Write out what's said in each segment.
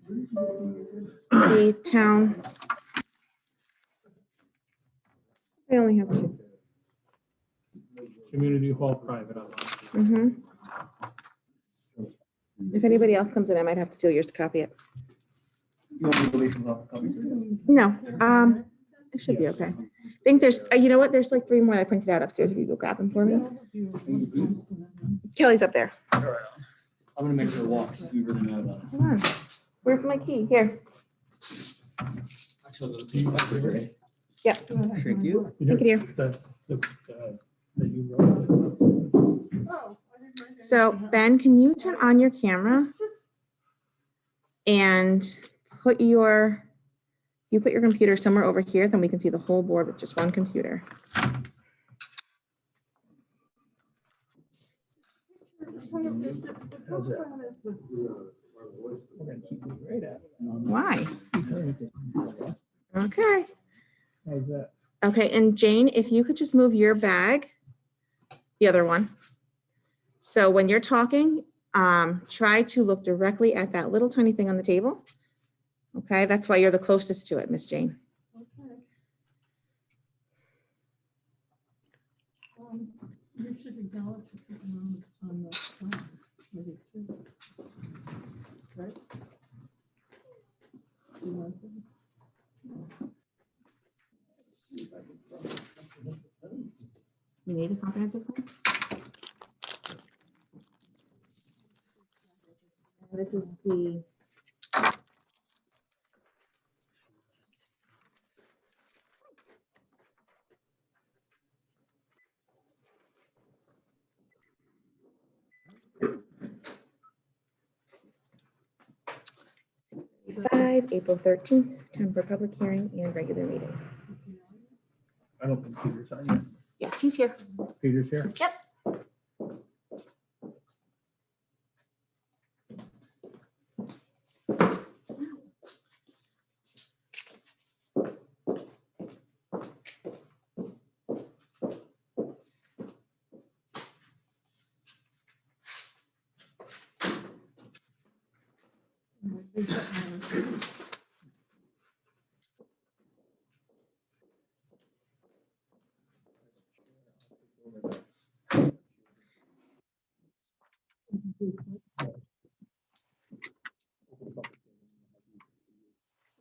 the town. I only have two. Community hall private. Mhm. If anybody else comes in, I might have to steal yours to copy it. You want me to leave some copies? No, it should be okay. I think there's, you know what, there's like 3 more I printed out upstairs if you go grab them for me. Kelly's up there. I'm gonna make her walk, so you really know about it. Hold on. Where's my key? Here. Actually, the refrigerator. Yeah. Thank you. Thank you, dear. That you wrote. So Ben, can you turn on your camera and put your computer somewhere over here, then we can see the whole board with just one computer. Why? Okay. How's that? Okay, and Jane, if you could just move your bag, the other one. So when you're talking, try to look directly at that little tiny thing on the table. Okay, that's why you're the closest to it, Miss Jane. You should acknowledge it on the plan, maybe too. Right? You want to? We need a comprehensive plan. This is the. April 13th, time for public hearing and regular meeting. I don't think Peter's on yet. Yes, he's here. Peter's here? Yep.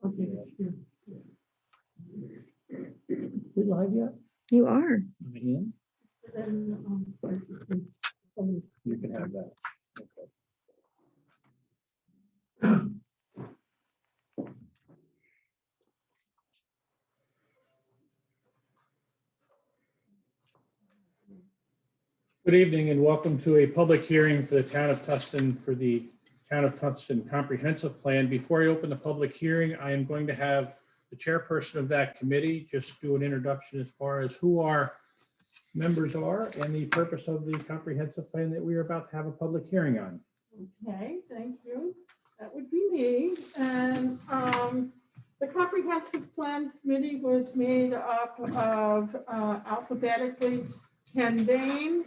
Okay, sure. We live yet? You are. Am I in? Then, You can have that. Okay. Good evening and welcome to a public hearing for the town of Tustin for the Town of Tustin Comprehensive Plan. Before I open the public hearing, I am going to have the chairperson of that committee just do an introduction as far as who our members are and the purpose of the comprehensive plan that we are about to have a public hearing on. Okay, thank you. That would be me. And the comprehensive plan committee was made up of alphabetically Ken Dane,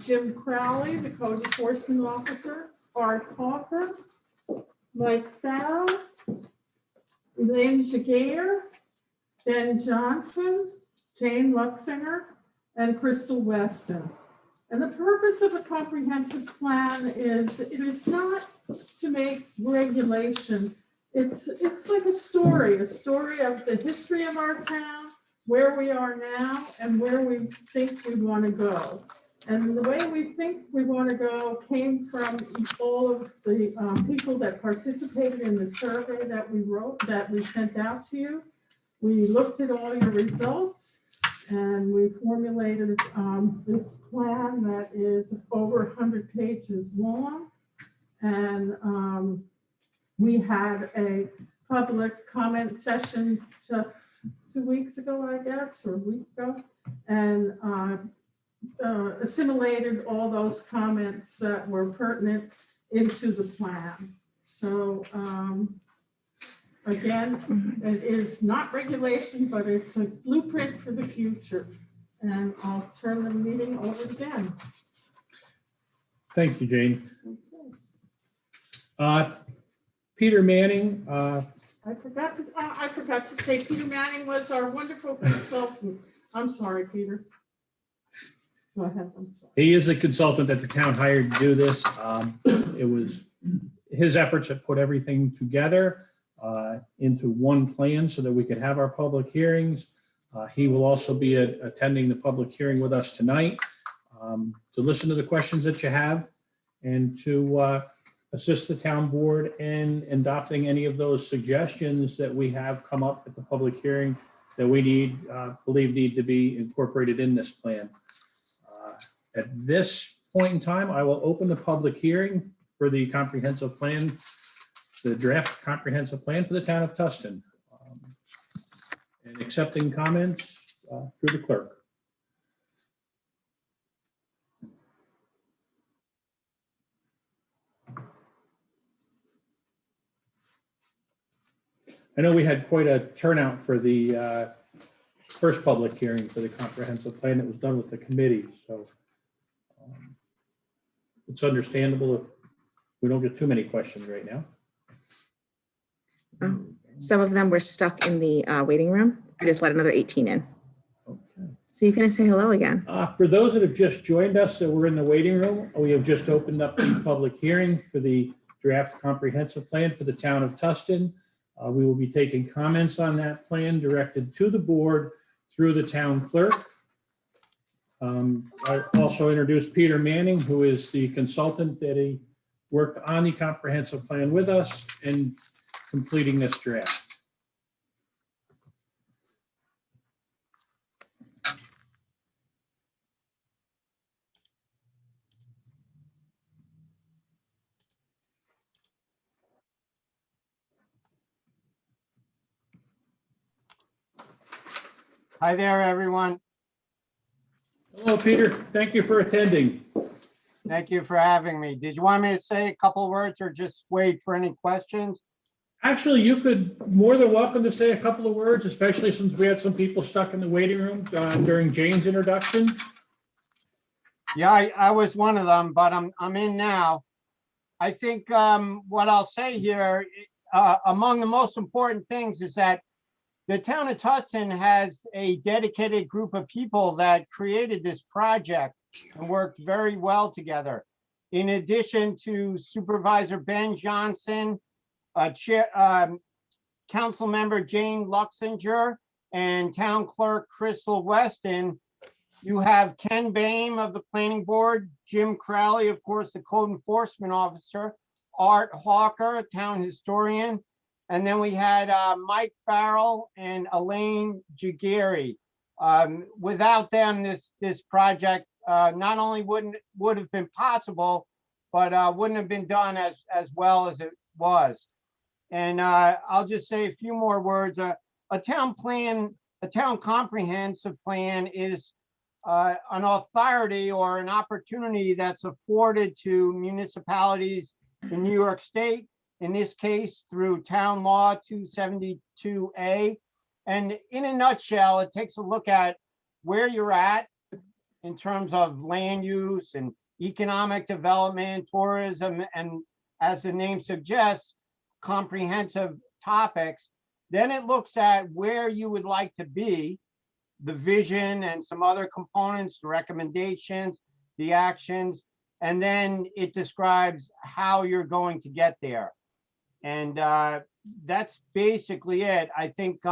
Jim Crowley, the code enforcement officer, Art Hawker, Mike Farrell, Elaine Jagger, Ben Johnson, Jane Luxinger, and Crystal Weston. And the purpose of a comprehensive plan is, it is not to make regulation. It's like a story of the history of our town, where we are now, and where we think we want to go. And the way we think we want to go came from all of the people that participated in the survey that we wrote, that we sent out to you. We looked at all your results and we formulated this plan that is over 100 pages long. And we had a public comment session just 2 weeks ago, I guess, or a week ago, and assimilated all those comments that were pertinent into the plan. So again, it is not regulation, but it's a blueprint for the future. And I'll turn the meeting over to Ben. Thank you, Jane. Peter Manning. I forgot to say Peter Manning was our wonderful consultant. I'm sorry, Peter. Go ahead, I'm sorry. He is a consultant that the town hired to do this. It was his efforts that put everything together into one plan so that we could have our public hearings. He will also be attending the public hearing with us tonight to listen to the questions that you have and to assist the town board in adopting any of those suggestions that we have come up at the public hearing that we believe need to be incorporated in this plan. At this point in time, I will open the public hearing for the comprehensive plan, the draft comprehensive plan for the town of Tustin. And accepting comments through the clerk. I know we had quite a turnout for the first public hearing for the comprehensive plan that was done with the committee, so it's understandable if we don't get too many questions right now. Some of them were stuck in the waiting room. I just let another 18 in. Okay. So you can say hello again. For those that have just joined us, that we're in the waiting room, we have just opened up the public hearing for the draft comprehensive plan for the town of Tustin. We will be taking comments on that plan directed to the board through the town clerk. I also introduced Peter Manning, who is the consultant that he worked on the comprehensive plan with us in completing this draft. Hi there, everyone. Hello, Peter. Thank you for attending. Thank you for having me. Did you want me to say a couple words or just wait for any questions? Actually, you could more than welcome to say a couple of words, especially since we had some people stuck in the waiting room during Jane's introduction. Yeah, I was one of them, but I'm in now. I think what I'll say here, among the most important things is that the town of Tustin has a dedicated group of people that created this project and worked very well together. In addition to Supervisor Ben Johnson, Council Member Jane Luxinger, and Town Clerk Crystal Weston, you have Ken Boehm of the Planning Board, Jim Crowley, of course, the Code Enforcement Officer, Art Hawker, Town Historian, and then we had Mike Farrell and Elaine Jagiri. Without them, this project not only would have been possible, but wouldn't have been done as well as it was. And I'll just say a few more words. A town plan, a town comprehensive plan is an authority or an opportunity that's afforded to municipalities in New York State, in this case through Town Law 272A. And in a nutshell, it takes a look at where you're at in terms of land use and economic development, tourism, and as the name suggests, comprehensive topics. Then it looks at where you would like to be, the vision and some other components, the recommendations, the actions, and then it describes how you're going to get there. And that's basically it. I think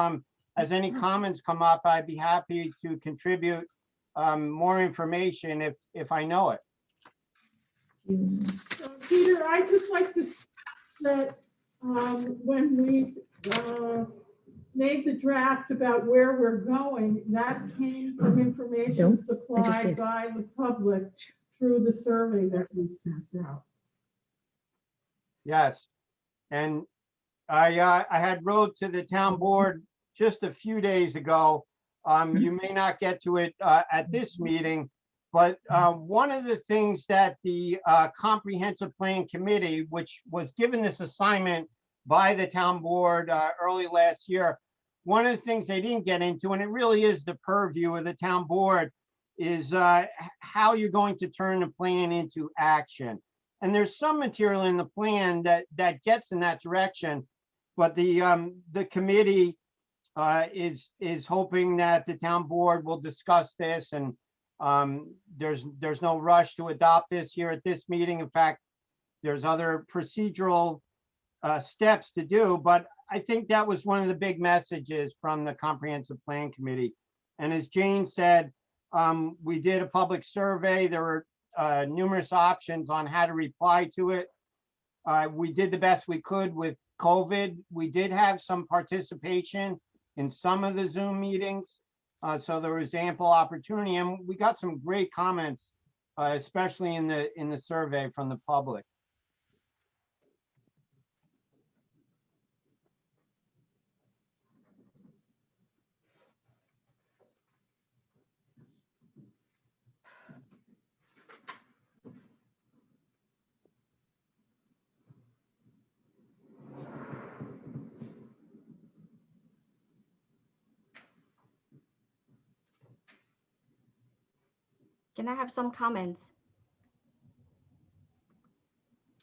as any comments come up, I'd be happy to contribute more information if I know it. Peter, I'd just like to say, when we made the draft about where we're going, that came from information supplied did. by the public through the survey that we sent out. Yes. And I had wrote to the town board just a few days ago. You may not get to it at this meeting, but one of the things that the Comprehensive Plan Committee, which was given this assignment by the town board early last year, one of the things they didn't get into, and it really is the purview of the town board, is how you're going to turn the plan into action. And there's some material in the plan that gets in that direction. But the committee is hoping that the town board will discuss this, and there's no rush to adopt this here at this meeting. In fact, there's other procedural steps to do, but I think that was one of the big messages from the Comprehensive Plan Committee. And as Jane said, we did a public survey. There were numerous options on how to reply to it. We did the best we could with COVID. We did have some participation in some of the Zoom meetings. So there was ample opportunity, and we got some great comments, especially in the survey from the public. Can I have some comments?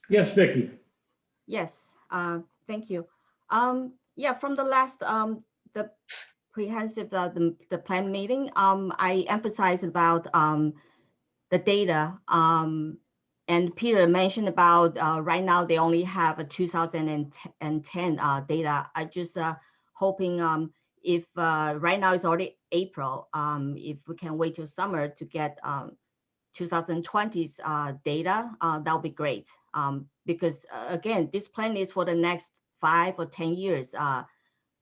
Yes, Vicky. Yes, thank you. Yeah, from the last, the comprehensive, the plan meeting, I emphasized about the data. And Peter mentioned about right now they only have a 2010 data. I just hoping if right now it's already April, if we can wait till summer to get 2020's data, that would be great. Because again, this plan is for the next 5 or 10 years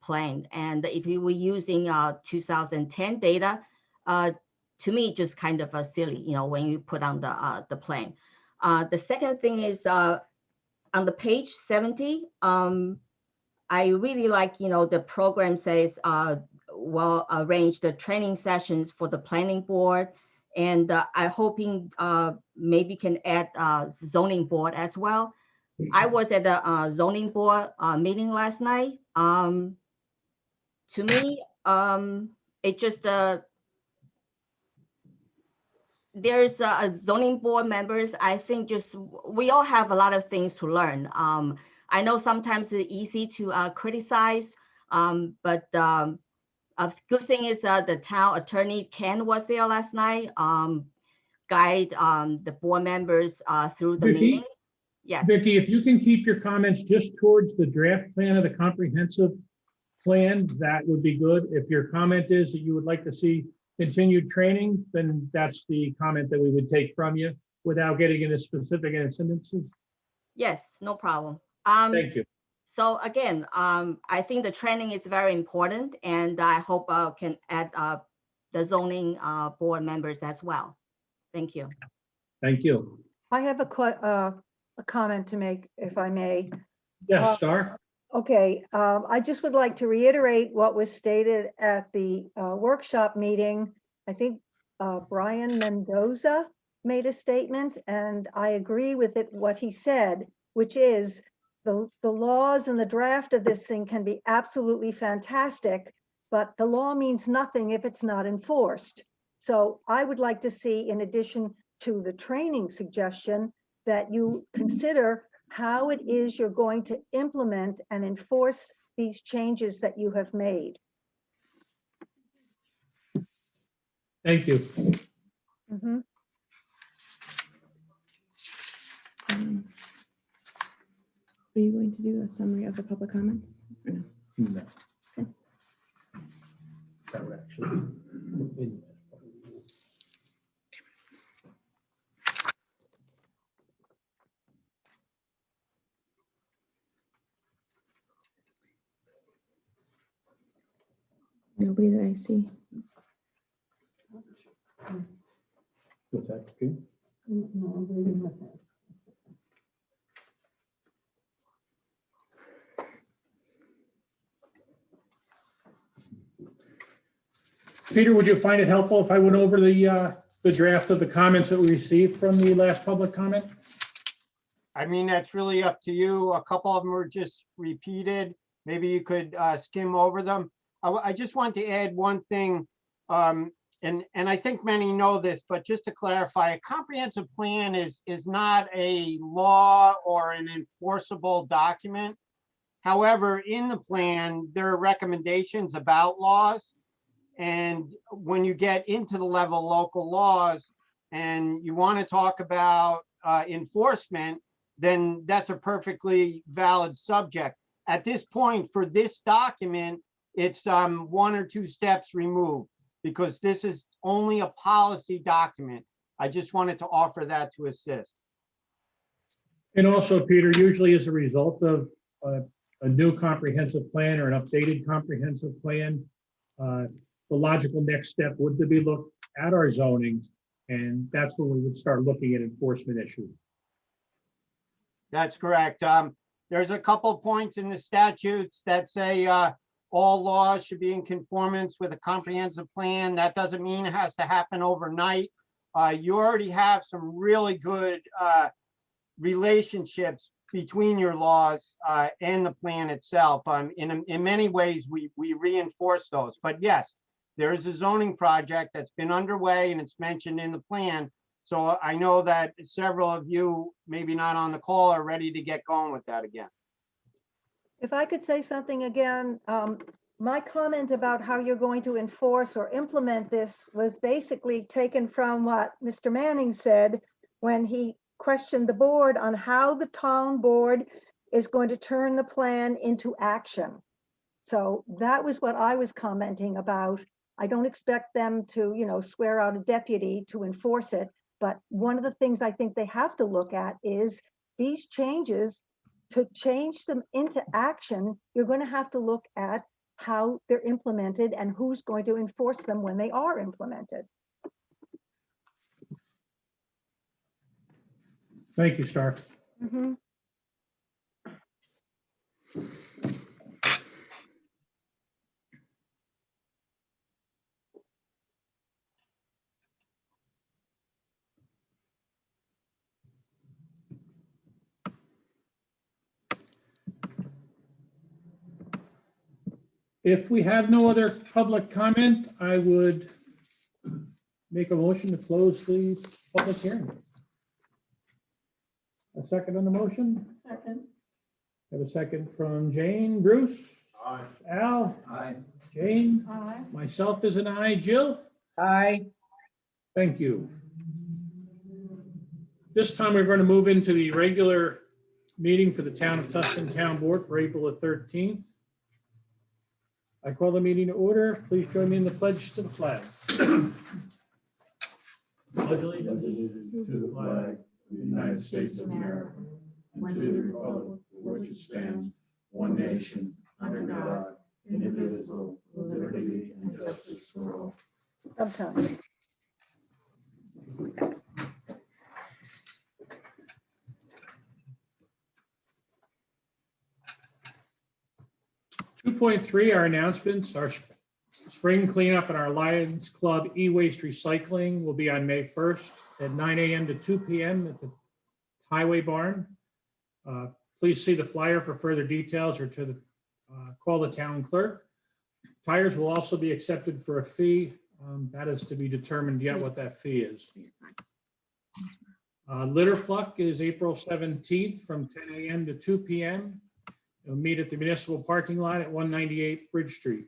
plan. And if we were using 2010 data, to me, just kind of silly, you know, when you put on the plan. The second thing is on the page 70, I really like, you know, the program says, well, arrange the training sessions for the planning board. And I'm hoping maybe can add zoning board as well. I was at the zoning board meeting last night. To me, it just, there's zoning board members, I think just, we all have a lot of things to learn. I know sometimes it's easy to criticize, but a good thing is the town attorney Ken was there last night, guide the board members through the Vicky? meeting. Yes, Vicky, if you can keep your comments just towards the draft plan of the comprehensive plan, that would be good. If your comment is that you would like to see continued training, then that's the comment that we would take from you without getting into specific incidences. yes, no problem. Thank you. So again, I think the training is very important, and I hope can add the zoning board members as well. Thank you. Thank you. I have a comment to make, if I may. Yes, Star? Okay, I just would like to reiterate what was stated at the workshop meeting. I think Brian Mendoza made a statement, and I agree with it, what he said, which is the laws and the draft of this thing can be absolutely fantastic, but the law means nothing if it's not enforced. So I would like to see, in addition to the training suggestion, that you consider how it is you're going to implement and enforce these changes that you have made. Thank you. Mhm. Are you going to do a summary of the public comments? Or no? No. Okay. That would actually- Nobody that I see. What's that? Okay. Peter, would you find it helpful if I went over the draft of the comments that we received from the last public comment? I mean, that's really up to you. A couple of them were just repeated. Maybe you could skim over them. I just want to add one thing. and I think many know this, but just to clarify, a comprehensive plan is not a law or an enforceable document. However, in the plan, there are recommendations about laws. And when you get into the level of local laws and you want to talk about enforcement, then that's a perfectly valid subject. At this point, for this document, it's 1 or 2 steps removed because this is only a policy document. I just wanted to offer that to assist. And also, Peter, usually as a result of a new comprehensive plan or an updated comprehensive plan, the logical next step would be look at our zoning, and that's when we would start looking at enforcement issues. That's correct. There's a couple of points in the statutes that say all laws should be in conformance with a comprehensive plan. That doesn't mean it has to happen overnight. You already have some really good relationships between your laws and the plan itself. In many ways, we reinforce those. But yes, there is a zoning project that's been underway and it's mentioned in the plan. So I know that several of you, maybe not on the call, are ready to get going with that again. If I could say something again, my comment about how you're going to enforce or implement this was basically taken from what Mr. Manning said when he questioned the board on how the town board is going to turn the plan into action. So that was what I was commenting about. I don't expect them to, swear out a deputy to enforce it. But one of the things I think they have to look at is these changes. To change them into action, you're going to have to look at how they're implemented and who's going to enforce them when they are implemented. Thank you, Star. Mhm. If we have no other public comment, I would make a motion to close the public hearing. A second on the motion? Second. Have a second from Jane. Bruce? Aye. Al? Aye. Jane? Aye. Myself is an aye. Jill? Aye. Thank you. This time we're going to move into the regular meeting for the Town of Tustin Town Board for April the 13th. I call the meeting to order. Please join me in the pledge to the flag. Pledge allegiance to the flag of the United States of America and to the republic for which it stands, one nation, under God, indivisible, with liberty and justice for all. Sometimes. 2.3, our announcements, our spring cleanup and our Lions Club e-waste recycling will be on May 1st at 9 a.m. to 2 p.m. at the Highway Barn. Please see the flyer for further details or to call the town clerk. Tires will also be accepted for a fee. That is to be determined yet what that fee is. Litter pluck is April 17th from 10 a.m. to 2 p.m. We'll meet at the municipal parking lot at 198 Bridge Street.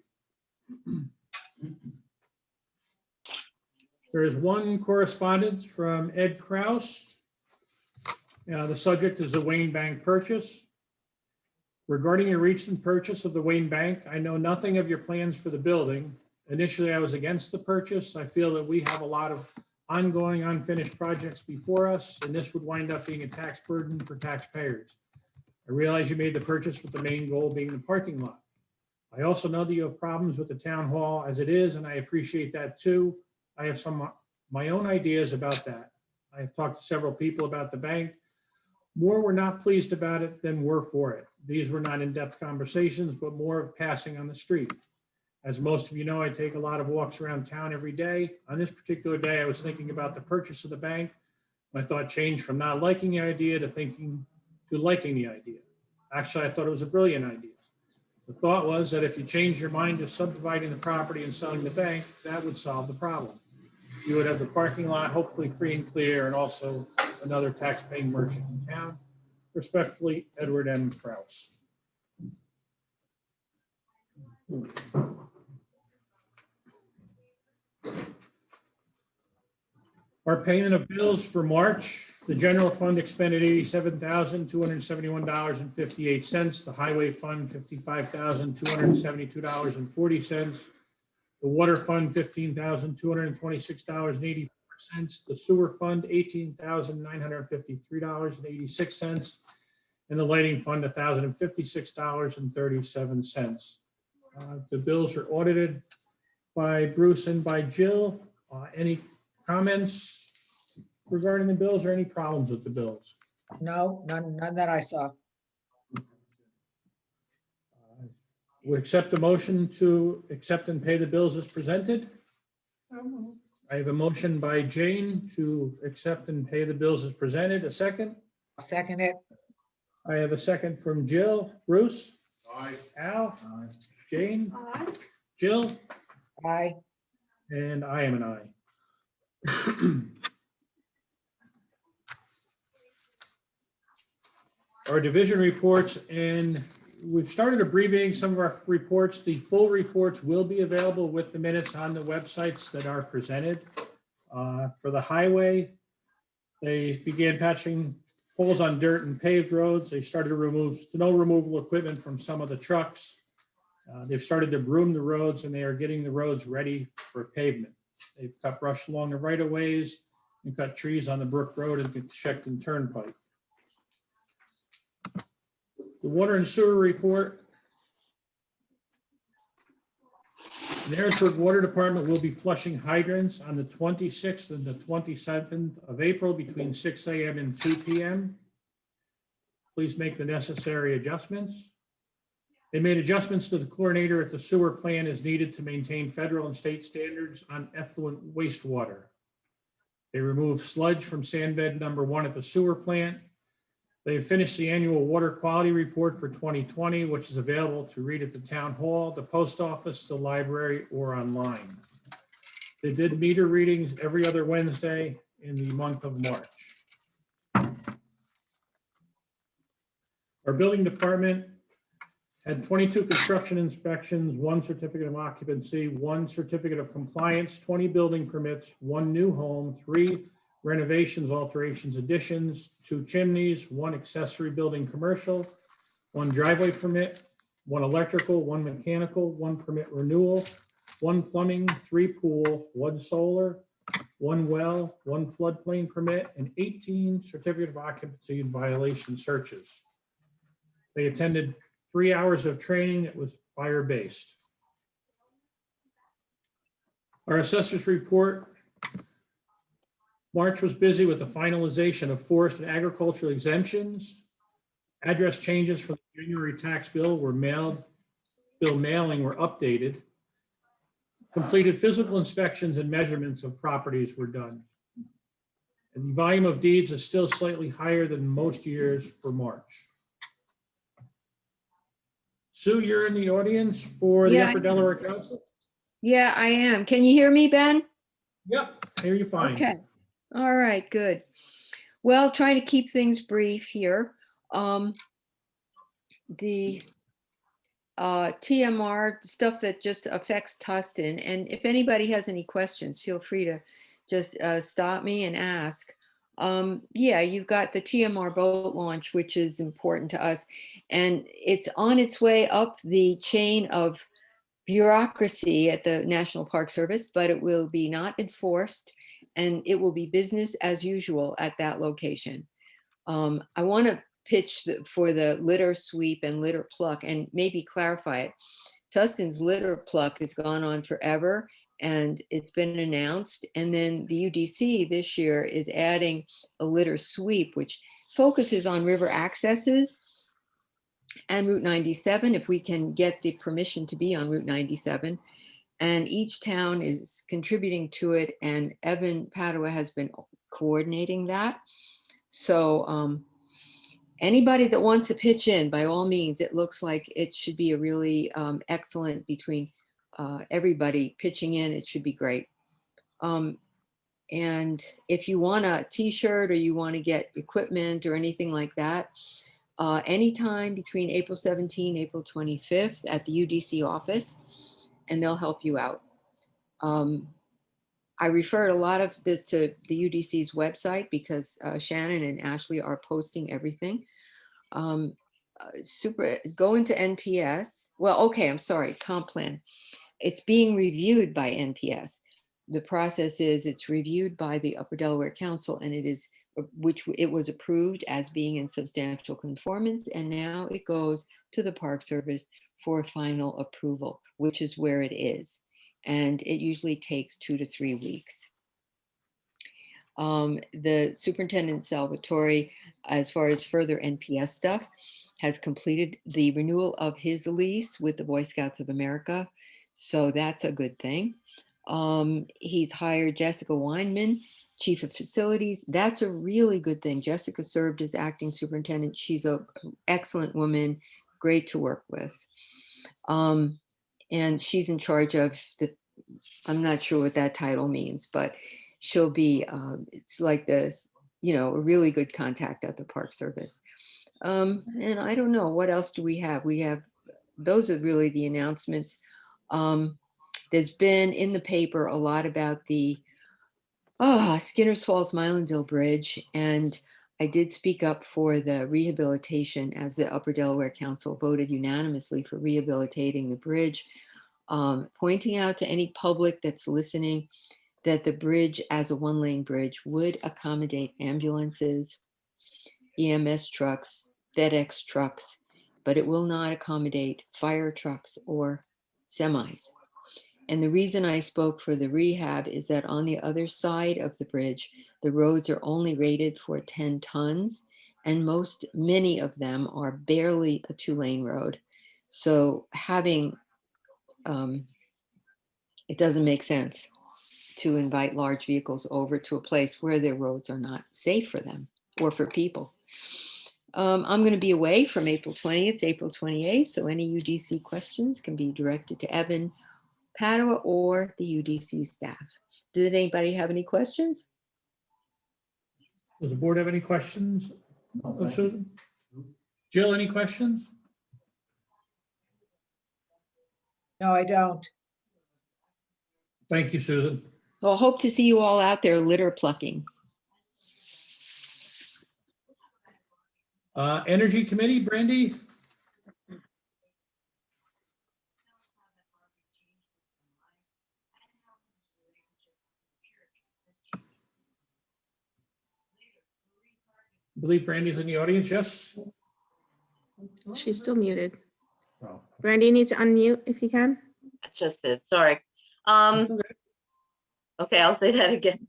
There is one correspondence from Ed Kraus. The subject is the Wayne Bank purchase. Regarding your recent purchase of the Wayne Bank, I know nothing of your plans for the building. Initially, I was against the purchase. I feel that we have a lot of ongoing unfinished projects before us, and this would wind up being a tax burden for taxpayers. I realize you made the purchase with the main goal being the parking lot. I also know that you have problems with the town hall as it is, and I appreciate that too. I have some my own ideas about that. I have talked to several people about the bank. More were not pleased about it than were for it. These were not in-depth conversations, but more of passing on the street. As most of you know, I take a lot of walks around town every day. On this particular day, I was thinking about the purchase of the bank. My thought changed from not liking the idea to liking the idea. Actually, I thought it was a brilliant idea. The thought was that if you change your mind to subdividing the property and selling the bank, that would solve the problem. You would have the parking lot hopefully free and clear and also another tax-paying merchant in town. Respectfully, Edward M. Kraus. Our payment of bills for March, the general fund expended $87,271.58. The highway fund, $55,272.40. The water fund, $15,226.84. The sewer fund, $18,953.86. And the lighting fund, $1,056.37. The bills are audited by Bruce and by Jill. Any comments regarding the bills or any problems with the bills? No, none that I saw. We accept a motion to accept and pay the bills as presented. So moved. I have a motion by Jane to accept and pay the bills as presented. A second. I'll second it. I have a second from Jill. Bruce? Aye. Al? Jane? Aye. Jill? Aye. And I am an aye. Our division reports, and we've started abbreviating some of our reports. The full reports will be available with the minutes on the websites that are presented. For the highway, they began patching holes on dirt and paved roads. They started to remove snow removal equipment from some of the trucks. They've started to broom the roads, and they are getting the roads ready for pavement. They've cut brush along the right of ways and cut trees on the Brook Road and the Sheckton Turnpike. The water and sewer report. The Harrisburg Water Department will be flushing hydrants on the 26th and the 27th of April between 6 a.m. and 2 p.m. Please make the necessary adjustments. They made adjustments to the chlorinator at the sewer plant as needed to maintain federal and state standards on effluent wastewater. They removed sludge from sandbed number 1 at the sewer plant. They finished the annual water quality report for 2020, which is available to read at the town hall, the post office, the library, or online. They did meter readings every other Wednesday in the month of March. Our building department had 22 construction inspections, 1 certificate of occupancy, 1 certificate of compliance, 20 building permits, 1 new home, 3 renovations, alterations, additions, 2 chimneys, 1 accessory building commercial, 1 driveway permit, 1 electrical, 1 mechanical, 1 permit renewal, 1 plumbing, 3 pool, 1 solar, 1 well, 1 floodplain permit, and 18 certificate of occupancy and violation searches. They attended 3 hours of training that was fire-based. Our assessors report. March was busy with the finalization of forest and agricultural exemptions. Address changes for the January tax bill were mailed. Bill mailing were updated. Completed physical inspections and measurements of properties were done. And the volume of deeds is still slightly higher than most years for March. Sue, you're in the audience for the Yeah. Upper Delaware Council? Yeah, I am. Can you hear me, Ben? Yep, hear you fine. Okay. All right, good. Well, trying to keep things brief here. The TMR stuff that just affects Tustin, and if anybody has any questions, feel free to just stop me and ask. Yeah, you've got the TMR boat launch, which is important to us, and it's on its way up the chain of bureaucracy at the National Park Service, but it will be not enforced, and it will be business as usual at that location. I want to pitch for the litter sweep and litter pluck and maybe clarify it. Tustin's litter pluck has gone on forever and it's been announced. And then the UDC this year is adding a litter sweep, which focuses on river accesses and Route 97, if we can get the permission to be on Route 97. And each town is contributing to it, and Evan Padua has been coordinating that. So anybody that wants to pitch in, by all means, it looks like it should be a really excellent between everybody pitching in. It should be great. And if you want a t-shirt or you want to get equipment or anything like that, anytime between April 17, April 25th at the UDC office, and they'll help you out. I referred a lot of this to the UDC's website because Shannon and Ashley are posting everything. Go into NPS. Well, okay, I'm sorry, comp plan. It's being reviewed by NPS. The process is it's reviewed by the Upper Delaware Council, and it was approved as being in substantial conformance, and now it goes to the Park Service for final approval, which is where it is. And it usually takes 2 to 3 weeks. The Superintendent Salvatore, as far as further NPS stuff, has completed the renewal of his lease with the Boy Scouts of America. So that's a good thing. He's hired Jessica Weinman, Chief of Facilities. That's a really good thing. Jessica served as acting superintendent. She's an excellent woman, great to work with. And she's in charge of I'm not sure what that title means, but she'll be, it's like this, a really good contact at the Park Service. And I don't know, what else do we have? Those are really the announcements. There's been in the paper a lot about the Skinner's Falls Milanville Bridge, and I did speak up for the rehabilitation as the Upper Delaware Council voted unanimously for rehabilitating the bridge, pointing out to any public that's listening that the bridge as a one-lane bridge would accommodate ambulances, EMS trucks, FedEx trucks, but it will not accommodate fire trucks or semis. And the reason I spoke for the rehab is that on the other side of the bridge, the roads are only rated for 10 tons, and many of them are barely a 2-lane road. So having, it doesn't make sense to invite large vehicles over to a place where their roads are not safe for them or for people. I'm going to be away from April 20th to April 28th, so any UDC questions can be directed to Evan Padua or the UDC staff. Did anybody have any questions? Does the board have any questions of Susan? Jill, any questions? No, I don't. Thank you, Susan. Well, hope to see you all out there litter plucking. Energy Committee, Brandy? I believe Brandy's in the audience, yes? She's still muted. Oh. Brandy, you need to unmute if you can. I just did, sorry. Okay, I'll say that again.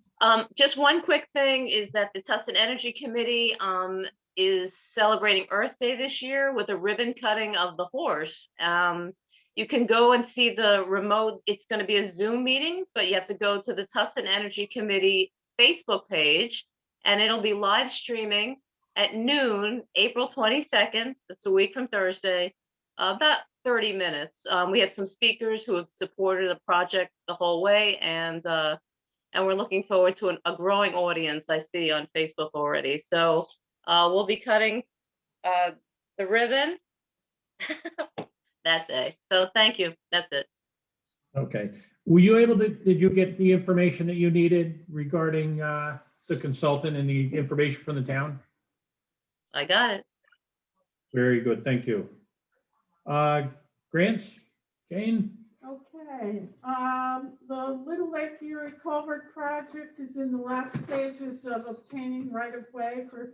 Just one quick thing is that the Tustin Energy Committee is celebrating Earth Day this year with a ribbon cutting of the horse. You can go and see the remote, it's going to be a Zoom meeting, but you have to go to the Tustin Energy Committee Facebook page, and it'll be live streaming at noon, April 22nd. That's a week from Thursday, about 30 minutes. We have some speakers who have supported the project the whole way, and we're looking forward to a growing audience I see on Facebook already. So we'll be cutting the ribbon. That's it. So thank you. That's it. Okay. Were you able to, did you get the information that you needed regarding the consultant and the information from the town? I got it. Very good. Thank you. Grants, Jane? Okay, the Little Lake Erie Culvert Project is in the last stages of obtaining right-of-way for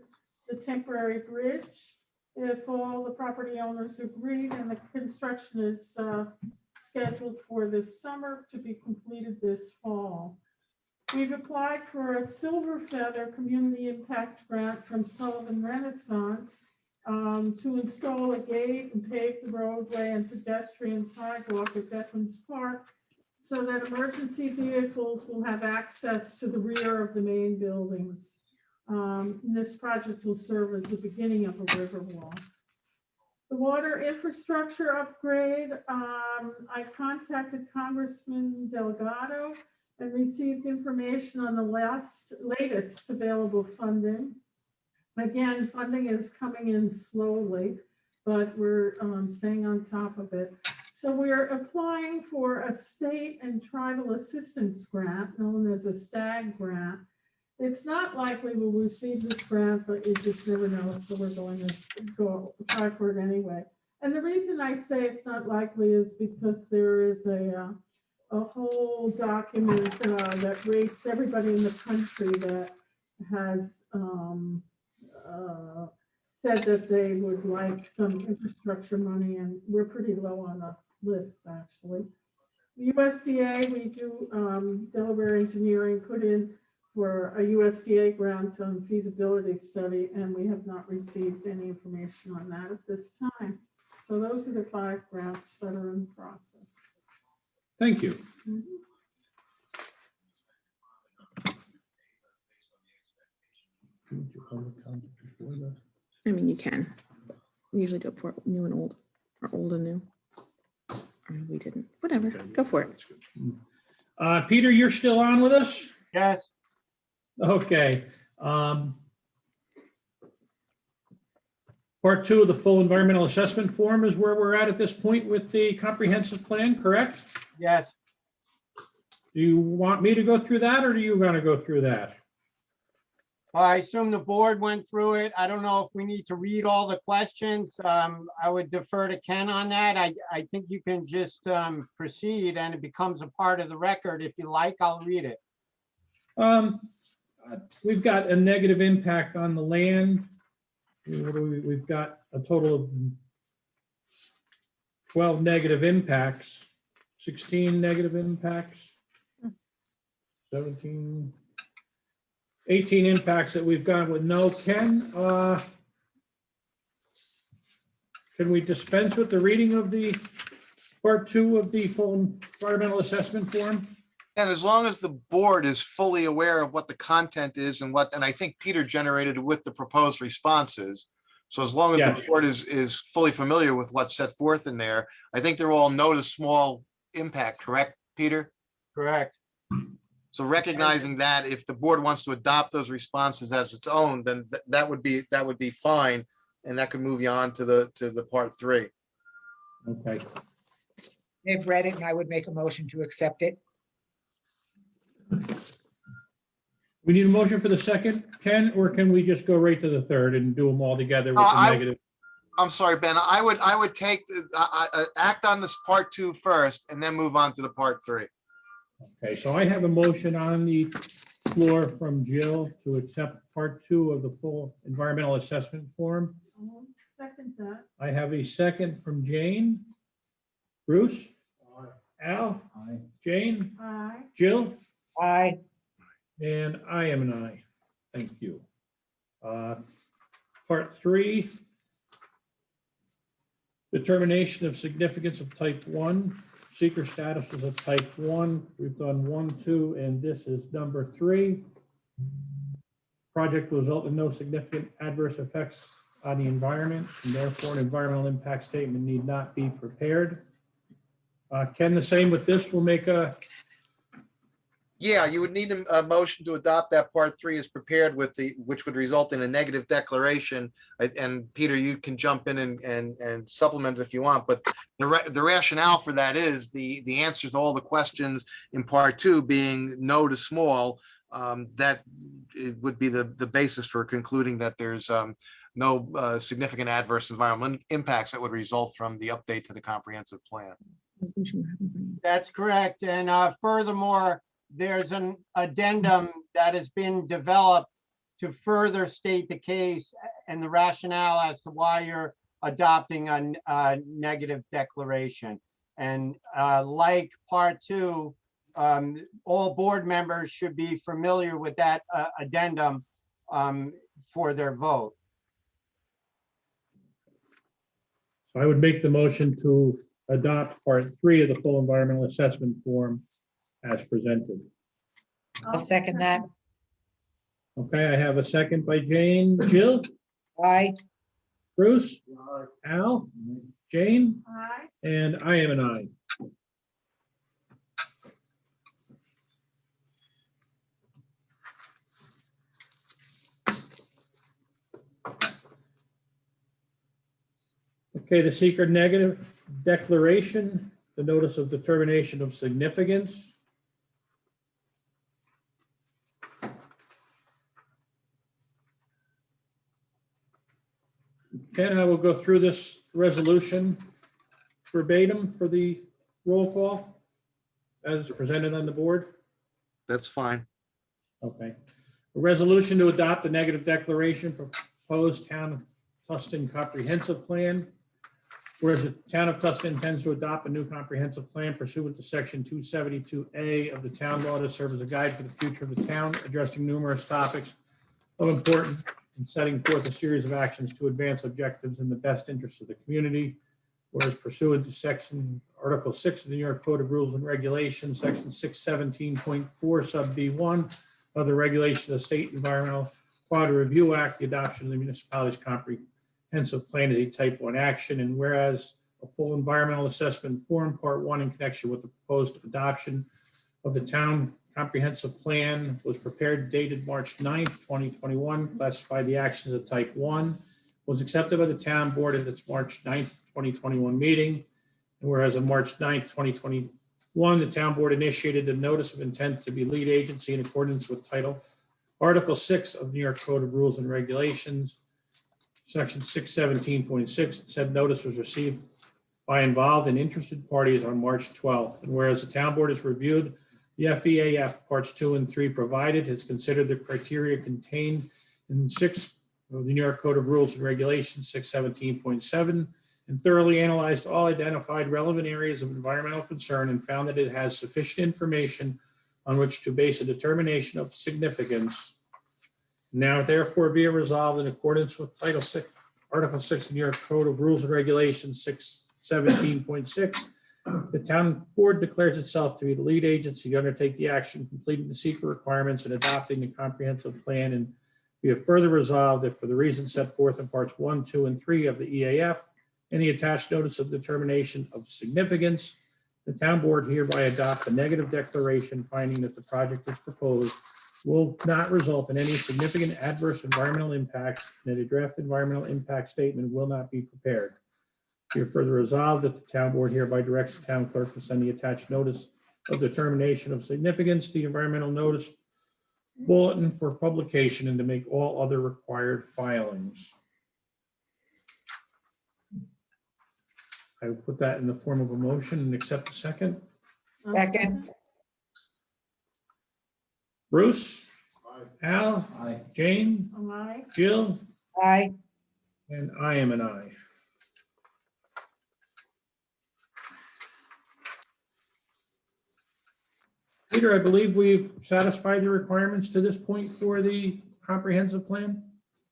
the temporary bridge. If all the property owners agree, then the construction is scheduled for this summer to be completed this fall. We've applied for a Silver Feather Community Impact Grant from Sullivan Renaissance to install a gate and pave the roadway and pedestrian sidewalk at Veterans Park so that emergency vehicles will have access to the rear of the main buildings. This project will serve as the beginning of a river wall. The water infrastructure upgrade, I contacted Congressman Delgado and received information on the latest available funding. Again, funding is coming in slowly, but we're staying on top of it. So we're applying for a state and tribal assistance grant known as a STAG grant. It's not likely we'll receive this grant, but you just never know, so we're going to go try for it anyway. And the reason I say it's not likely is because there is a whole document that rates everybody in the country that has said that they would like some infrastructure money, and we're pretty low on the list, actually. The USDA, we do, Delaware Engineering put in for a USDA grant on feasibility study, and we have not received any information on that at this time. So those are the 5 grants that are in process. Thank you. I mean, you can. We usually go for new and old, or old and new. Or we didn't. Whatever. Go for it. Peter, you're still on with us? Yes, Okay. Part 2 of the full environmental assessment form is where we're at this point with the comprehensive plan, correct? yes. Do you want me to go through that, or do you want to go through that? I assume the board went through it. I don't know if we need to read all the questions. I would defer to Ken on that. I think you can just proceed and it becomes a part of the record. If you like, I'll read it. We've got a negative impact on the land. We've got a total of 12 negative impacts, 16 negative impacts, 17, 18 impacts that we've gone with no. Ken, can we dispense with the reading of the part 2 of the full environmental assessment form? And as long as the board is fully aware of what the content is and I think Peter generated with the proposed responses. So as long as the Yes. board is fully familiar with what's set forth in there, I think they're all note a small impact, correct, Peter? Correct. So recognizing that if the board wants to adopt those responses as its own, then that would be fine. And that could move you on to the part 3. Okay. They've read it and I would make a motion to accept it. We need a motion for the second, Ken, or can we just go right to the third and do them all together with the negative? I'm sorry, Ben, I would take, act on this part 2 first and then move on to the part 3. Okay, so I have a motion on the floor from Jill to accept part 2 of the full environmental assessment form. I'll second that. I have a second from Jane. Bruce? Al? Jane? Aye. Jill? Aye. And I am an aye. Thank you. Part 3. Determination of significance of type 1. Seeker status is a type 1. We've done 1, 2, and this is number 3. Project will result in no significant adverse effects on the environment, and therefore an environmental impact statement need not be prepared. Ken, the same with this, we'll make a, Yeah, you would need a motion to adopt that part 3 as prepared which would result in a negative declaration. And Peter, you can jump in and supplement if you want, but the rationale for that is the answer to all the questions in part 2 being no to small, that it would be the basis for concluding that there's no significant adverse environmental impacts that would result from the update to the comprehensive plan. That's correct. And furthermore, there's an addendum that has been developed to further state the case and the rationale as to why you're adopting a negative declaration. And like part 2, all board members should be familiar with that addendum for their vote. so I would make the motion to adopt part 3 of the full environmental assessment form as presented. I'll second that. Okay, I have a second by Jane. Jill, Aye. Bruce, Al, Jane, Aye. and I am an aye. Okay, the secret negative declaration, the notice of determination of significance. Ken, I will go through this resolution verbatim for the roll call as presented on the board. That's fine. Okay. A resolution to adopt the negative declaration for proposed town of Tustin comprehensive plan. Whereas the town of Tustin intends to adopt a new comprehensive plan pursuant to section 272A of the town law to serve as a guide for the future of the town, addressing numerous topics of importance and setting forth a series of actions to advance objectives in the best interest of the community. Whereas pursuant to section Article 6 of the New York Code of Rules and Regulations, section 617.4 sub B1 of the Regulation of the State Environmental Quality Review Act, the adoption of the municipality's comprehensive plan is a type 1 action. And whereas a full environmental assessment form part 1 in connection with the proposed adoption of the town comprehensive plan was prepared dated March 9th, 2021, classified the actions of type 1, was accepted by the town board at its March 9th, 2021 meeting. And whereas on March 9th, 2021, the town board initiated a notice of intent to be lead agency in accordance with Title Article 6 of New York Code of Rules and Regulations, section 617.6, said notice was received by involved and interested parties on March 12th. And whereas the town board has reviewed the FEAF parts 2 and 3 provided, has considered the criteria contained in 6 of the New York Code of Rules and Regulations, 617.7, and thoroughly analyzed all identified relevant areas of environmental concern and found that it has sufficient information on which to base a determination of significance. Now therefore be it resolved in accordance with Title 6, Article 6 of the New York Code of Rules and Regulations, 617.6, the town board declares itself to be the lead agency to undertake the action, completing the secret requirements and adopting the comprehensive plan. And we have further resolved that for the reasons set forth in parts 1, 2, and 3 of the EAF and the attached notice of determination of significance, the town board hereby adopt a negative declaration finding that the project as proposed will not result in any significant adverse environmental impact, and that a draft environmental impact statement will not be prepared. We have further resolved that the town board hereby directs the town clerk to send the attached notice of determination of significance, the environmental notice bulletin for publication, and to make all other required filings. I will put that in the form of a motion and accept a second. Second. Bruce? Al? Aye. Jane? Aye. Jill? Aye. And I am an aye. Peter, I believe we've satisfied the requirements to this point for the comprehensive plan?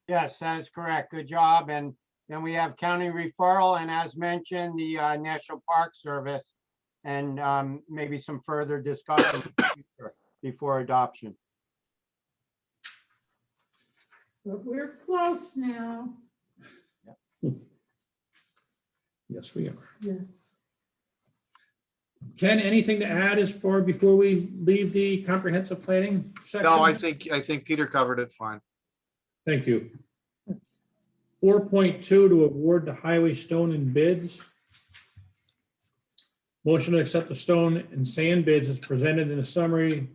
Yes, that is correct. Good job. And then we have county referral and as mentioned, the National Park Service and maybe some further discussion in the future before adoption. But we're close now. Yes, we are. Yes. Ken, anything to add as far before we leave the comprehensive planning section? No, I think Peter covered it fine. Thank you. 4.2 to award the highway stone and bids. Motion to accept the stone and sand bids is presented in a summary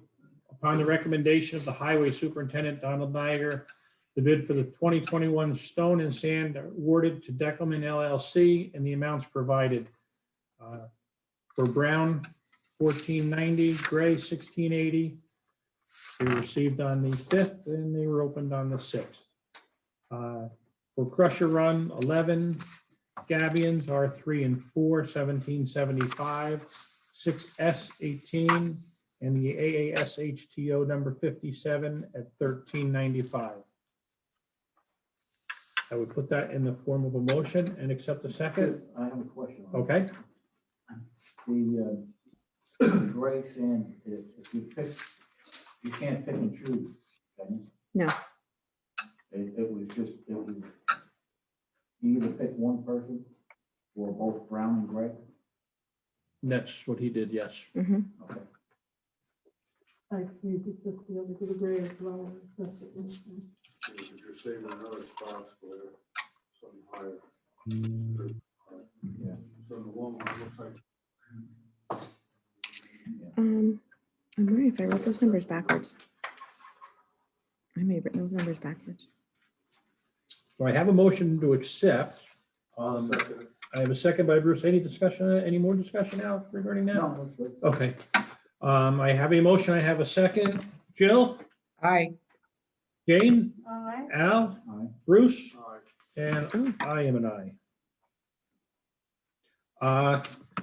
upon the recommendation of the highway superintendent, Donald Niger. The bid for the 2021 stone and sand awarded to Deckelman LLC and the amounts provided. For Brown, $14.90, Gray, $16.80. They were received on the 5th and they were opened on the 6th. For Crusher Run, 11, Gabions, R3 and 4, $17.75, 6S 18, and the AASHTO number 57 at $13.95. I would put that in the form of a motion and accept a second. I have a question. Okay. The gray sand, if you pick, you can't pick and choose, can you? No, It was just, it was, you either pick one person or both brown and gray. And that's what he did, yes. mhm. Okay. I see, because the other, the gray is lower, that's what we're saying. If you're saving another spot, so there, something higher. Yeah. So the one looks like. I'm wondering if I wrote those numbers backwards. I may have written those numbers backwards. So I have a motion to accept. Second. I have a second by Bruce. Any discussion, any more discussion now regarding that? No, that's good. Okay. I have a motion. I have a second. Jill, Aye. Jane, Aye. Al, Aye. Bruce, Aye. and I am an aye.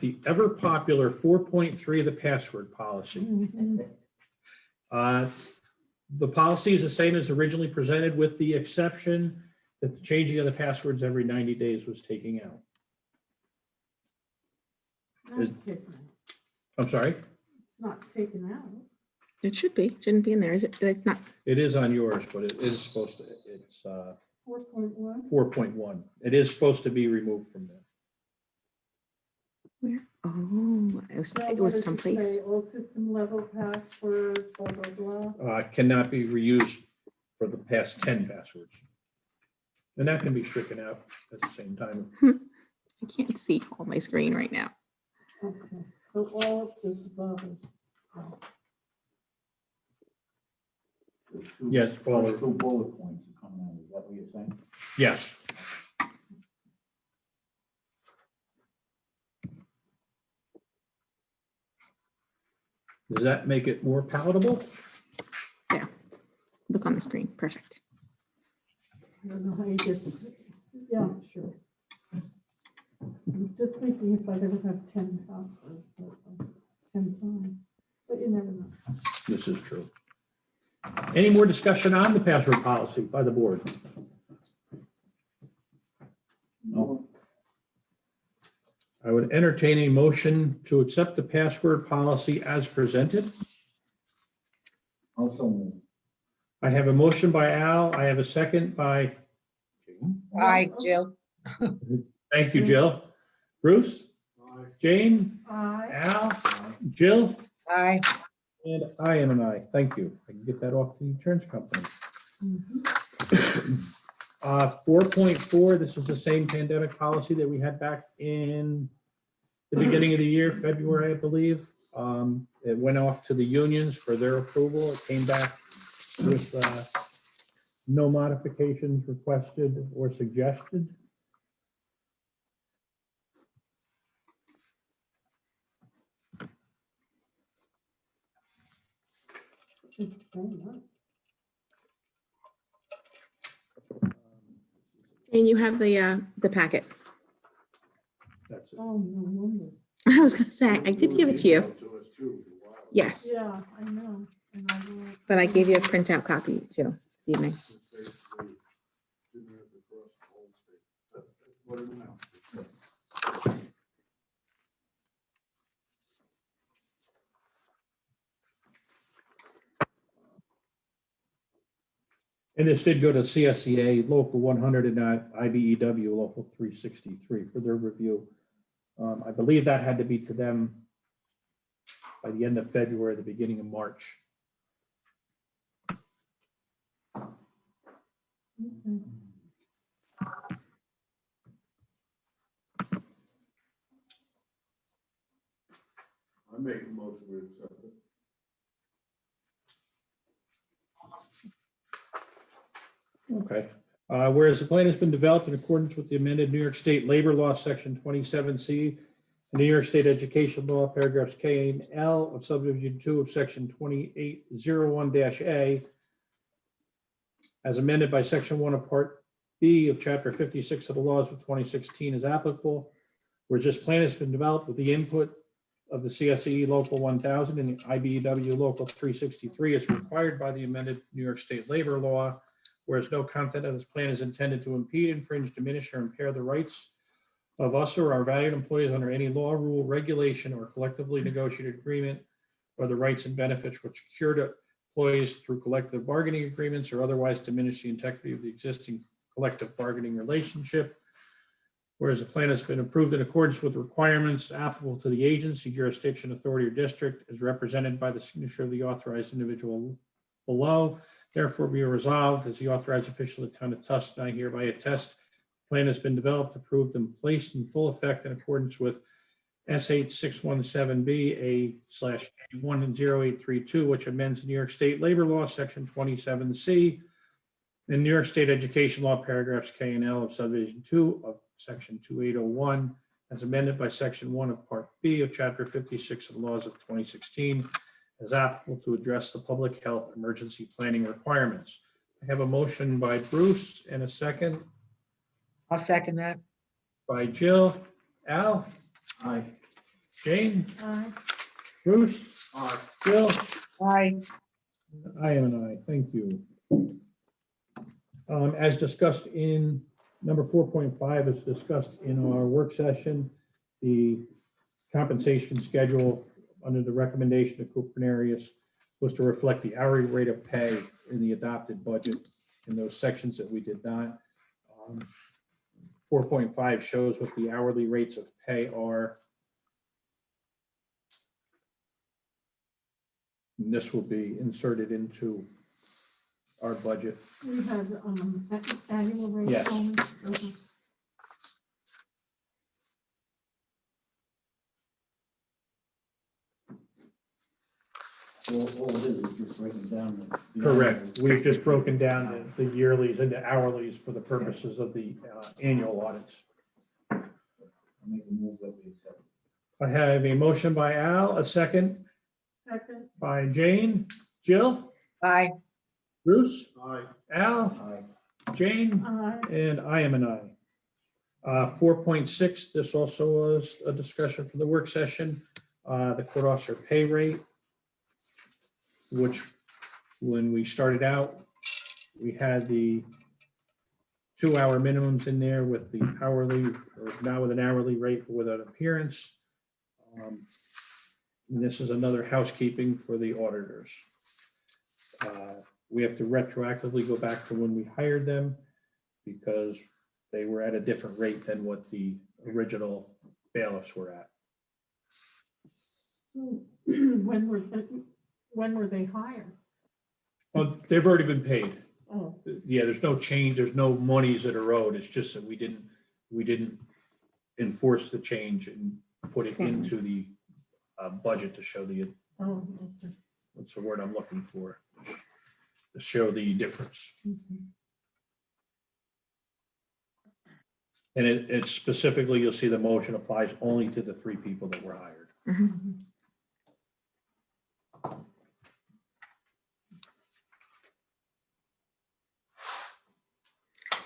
The ever popular 4.3, the password policy. Mhm. The policy is the same as originally presented, with the exception that the changing of the passwords every 90 days was taking out. Not taken out. I'm sorry, It's not taken out. It should be, shouldn't be in there, is it? Did I not? it is on yours, but it is supposed to, it's 4.1. 4.1. It is supposed to be removed from there. Where? Oh, it was So what was does it someplace. say? All system level passwords, blah, blah, blah. Cannot be reused for the past 10 passwords. And that can be stricken out at the same time. I can't see on my screen right now. Okay, so all of this above is. oh, There's two- Yes, well, there's two bullet points coming out. Is that what you're saying? Yes. Does that make it more palatable? Look on the screen, perfect. I don't know how you get this. Yeah, sure. I'm just thinking if I ever have 10 passwords, that's 10 times, but you never know. This is true. Any more discussion on the password policy by the board? No. I would entertain a motion to accept the password policy as presented. Also move. I have a motion by Al. I have a second by, Aye, Jill. thank you, Jill. Bruce, Jane, Aye. Al, Jill, Aye. and I am an aye. Thank you. I can get that off the insurance company. Mhm. 4.4, this is the same pandemic policy that we had back in the beginning of the year, February, I believe. It went off to the unions for their approval. It came back with no modifications requested or suggested. It's saying that. And you have the packet. That's it. Oh, no wonder. I was gonna say, I did give it to you. To us too, for a while. Yes, Yeah, I know. And I will- but I gave you a printout copy too this evening. It's basically, didn't have to cross the whole state. What it amounts to. And this did go to CSEA Local 100 and IBEW Local 363 for their review. I believe that had to be to them by the end of February, the beginning of March. Okay. I make a motion to accept it. Okay. Whereas the plan has been developed in accordance with the amended New York State Labor Law, Section 27C, and New York State Education Law, paragraphs K and L of subdivision 2 of Section 2801-A, as amended by Section 1 of Part B of Chapter 56 of the laws of 2016 is applicable. Whereas this plan has been developed with the input of the CSE Local 1000 and the IBEW Local 363 as required by the amended New York State Labor Law. Whereas no content of this plan is intended to impede, infringe, diminish, or impair the rights of us or our valued employees under any law, rule, regulation, or collectively negotiated agreement, or the rights and benefits which secured employees through collective bargaining agreements or otherwise diminish the integrity of the existing collective bargaining relationship. Whereas the plan has been approved in accordance with requirements applicable to the agency, jurisdiction, authority, or district as represented by the signature of the authorized individual below. Therefore, be resolved as the authorized official of the town of Tustin, I hereby attest the plan has been developed, approved, and placed in full effect in accordance with S8617B A/10832, which amends New York State Labor Law, Section 27C, and New York State Education Law, paragraphs K and L of subdivision 2 of Section 2801, as amended by Section 1 of Part B of Chapter 56 of the laws of 2016, as applicable to address the public health emergency planning requirements. I have a motion by Bruce and a second I'll second that. by Jill. Al? Aye. Jane? Aye. Bruce? Jill? Aye. I am an aye. Thank you. As discussed in number 4.5, as discussed in our work session, the compensation schedule under the recommendation of Kuprinarius was to reflect the hourly rate of pay in the adopted budget in those sections that we did not. 4.5 shows what the hourly rates of pay are. And this will be inserted into our budget. We have annual rate. Yes. only. All it is just breaking down. the- Correct. We've just broken down the yearlies into hourlies for the purposes of the annual audits. I make a move that we accept. I have a motion by Al, a second Second. by Jane. Jill? Aye. Bruce? Al? Aye. Jane? Aye. And I am an aye. 4.6, this also was a discussion for the work session. The court officer pay rate, which when we started out, we had the 2-hour minimums in there with the hourly, or now with an hourly rate without appearance. And this is another housekeeping for the auditors. We have to retroactively go back to when we hired them because they were at a different rate than what the original bailiffs were at. When were they hired? Well, they've already been paid. Oh, Yeah, there's no change, there's no monies that are owed. It's just that we didn't enforce the change and put it into the budget to show the, oh, okay. what's the word I'm looking for? To show the difference. Mhm. And it specifically, you'll see the motion applies only to the 3 people that were hired. Mhm.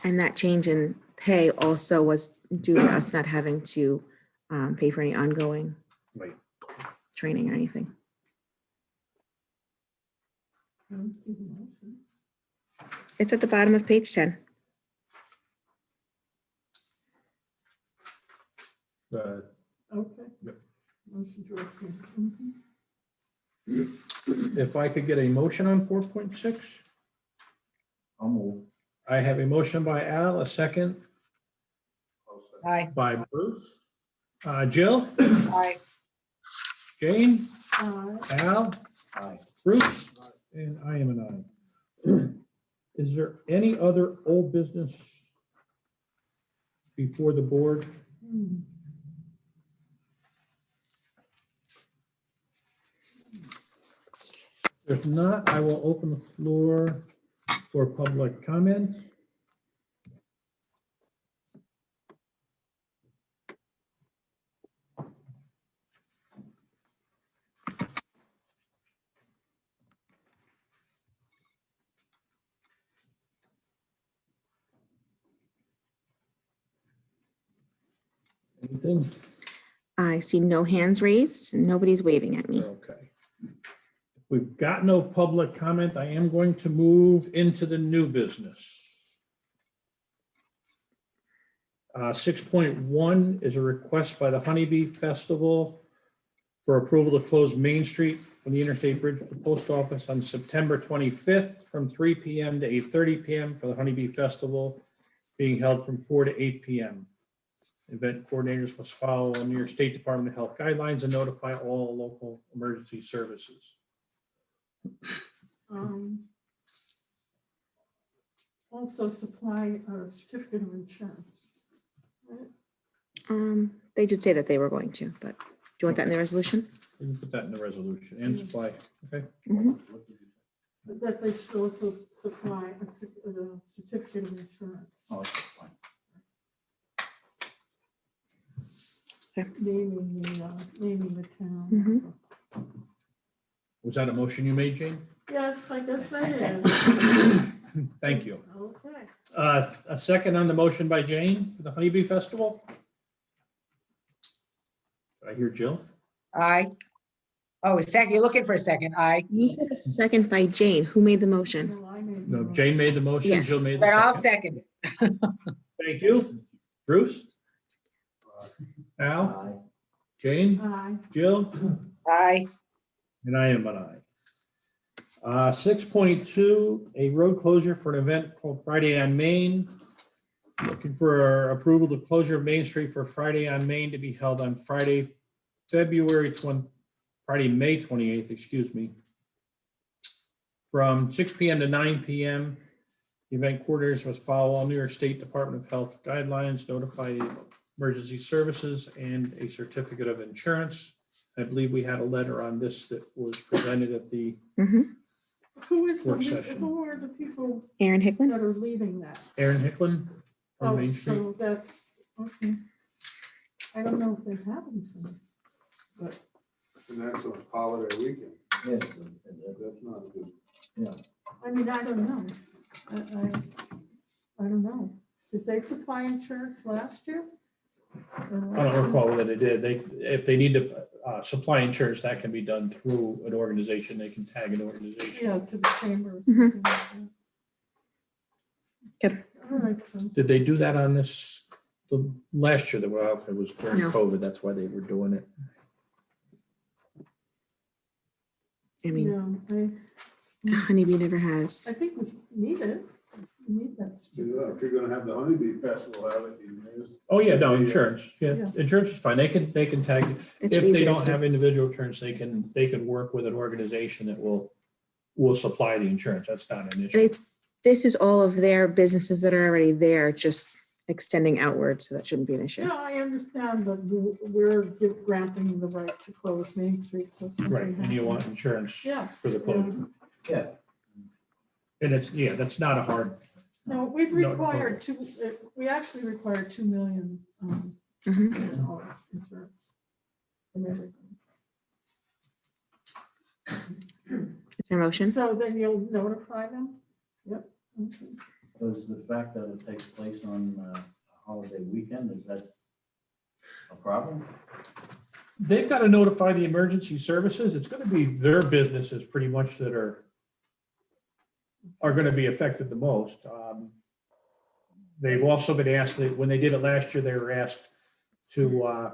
And that change in pay also was due to us not having to pay for any ongoing Right. training or anything. I don't see the motion. It's at the bottom of page 10. Okay. Yep. Motion to approve. Mhm. If I could get a motion on 4.6, I'll move. I have a motion by Al, a second Aye. by Bruce. Jill, Aye. Jane, Aye. Al, Aye. Bruce, and I am an aye. Is there any other old business before the board? Hmm. If not, I will open the floor for public comment. Anything? I see no hands raised. Nobody's waving at me. Okay. If we've got no public comment, I am going to move into the new business. 6.1 is a request by the Honeybee Festival for approval to close Main Street from the Interstate Bridge to the Post Office on September 25th from 3 PM to 8:30 PM for the Honeybee Festival being held from 4 to 8 PM. Event coordinators must follow New York State Department of Health guidelines and notify all local emergency services. Also supply a certificate of insurance. Right? They did say that they were going to, but do you want that in the resolution? We can put that in the resolution and supply, okay? Mhm. But that they should also supply a certificate of insurance. Oh, that's fine. Naming the town. Mhm. Was that a motion you made, Jane? Yes, I guess that is. Thank you. Okay. A second on the motion by Jane for the Honeybee Festival? Did I hear Jill? Aye. Oh, a second, you're looking for a second. Aye. You said a second by Jane. Who made the motion? No, I made the No, motion. Jane made the motion, Yes. Jill made the But I'll second. second it. Thank you. Bruce? Al? Aye. Jane? Aye. Jill? Aye. And I am an aye. 6.2, a road closure for an event called Friday on Main. Looking for approval to closure of Main Street for Friday on Main to be held on Friday, May 28th, excuse me, from 6 PM to 9 PM. The event coordinators must follow all New York State Department of Health guidelines, notify the emergency services, and a certificate of insurance. I believe we had a letter on this that was presented at the Mhm. Who is the, Work session. who are the people Aaron Hicklin? that are leading that? Aaron Hicklin on Oh, Main Street. so that's, okay. I don't know if they have insurance, but And that's on holiday weekend. Yes, That's not good. I mean, I don't know. I don't know. Did they supply insurance last year? I don't recall whether they did. If they need to supply insurance, that can be done through an organization. They can tag an organization. Yeah, to the chamber. or Mhm. something like Good. that. All right, so, Did they do that on this, the last year that were out, it was during No. COVID, that's why they were doing it. I mean, yeah, Honeybee never has. I think we need it. We need that. Yeah, if you're gonna have the Honeybee Festival, have it, you may as- Oh, yeah, no, insurance, yeah, Yeah. insurance is fine, they can tag it. It's If they easier don't to- have individual insurance, they can work with an organization that will supply the insurance, that's not an issue. This is all of their businesses that are already there, just extending outward, so that shouldn't be an issue. No, I understand, but we're granting the right to close Main Street, so. if something Right, and you want happens- insurance Yeah. for the closure, yeah. and it's, yeah, that's not a hard, No, we've No, required we actually require 2 million Mhm. insurance. From everything. Is there a motion? So then you'll notify them? Yep. Okay. Does the fact that it takes place on a holiday weekend, is that a problem? they've got to notify the emergency services, it's gonna be their businesses pretty much that are gonna be affected the most. They've also been asked, when they did it last year, they were asked to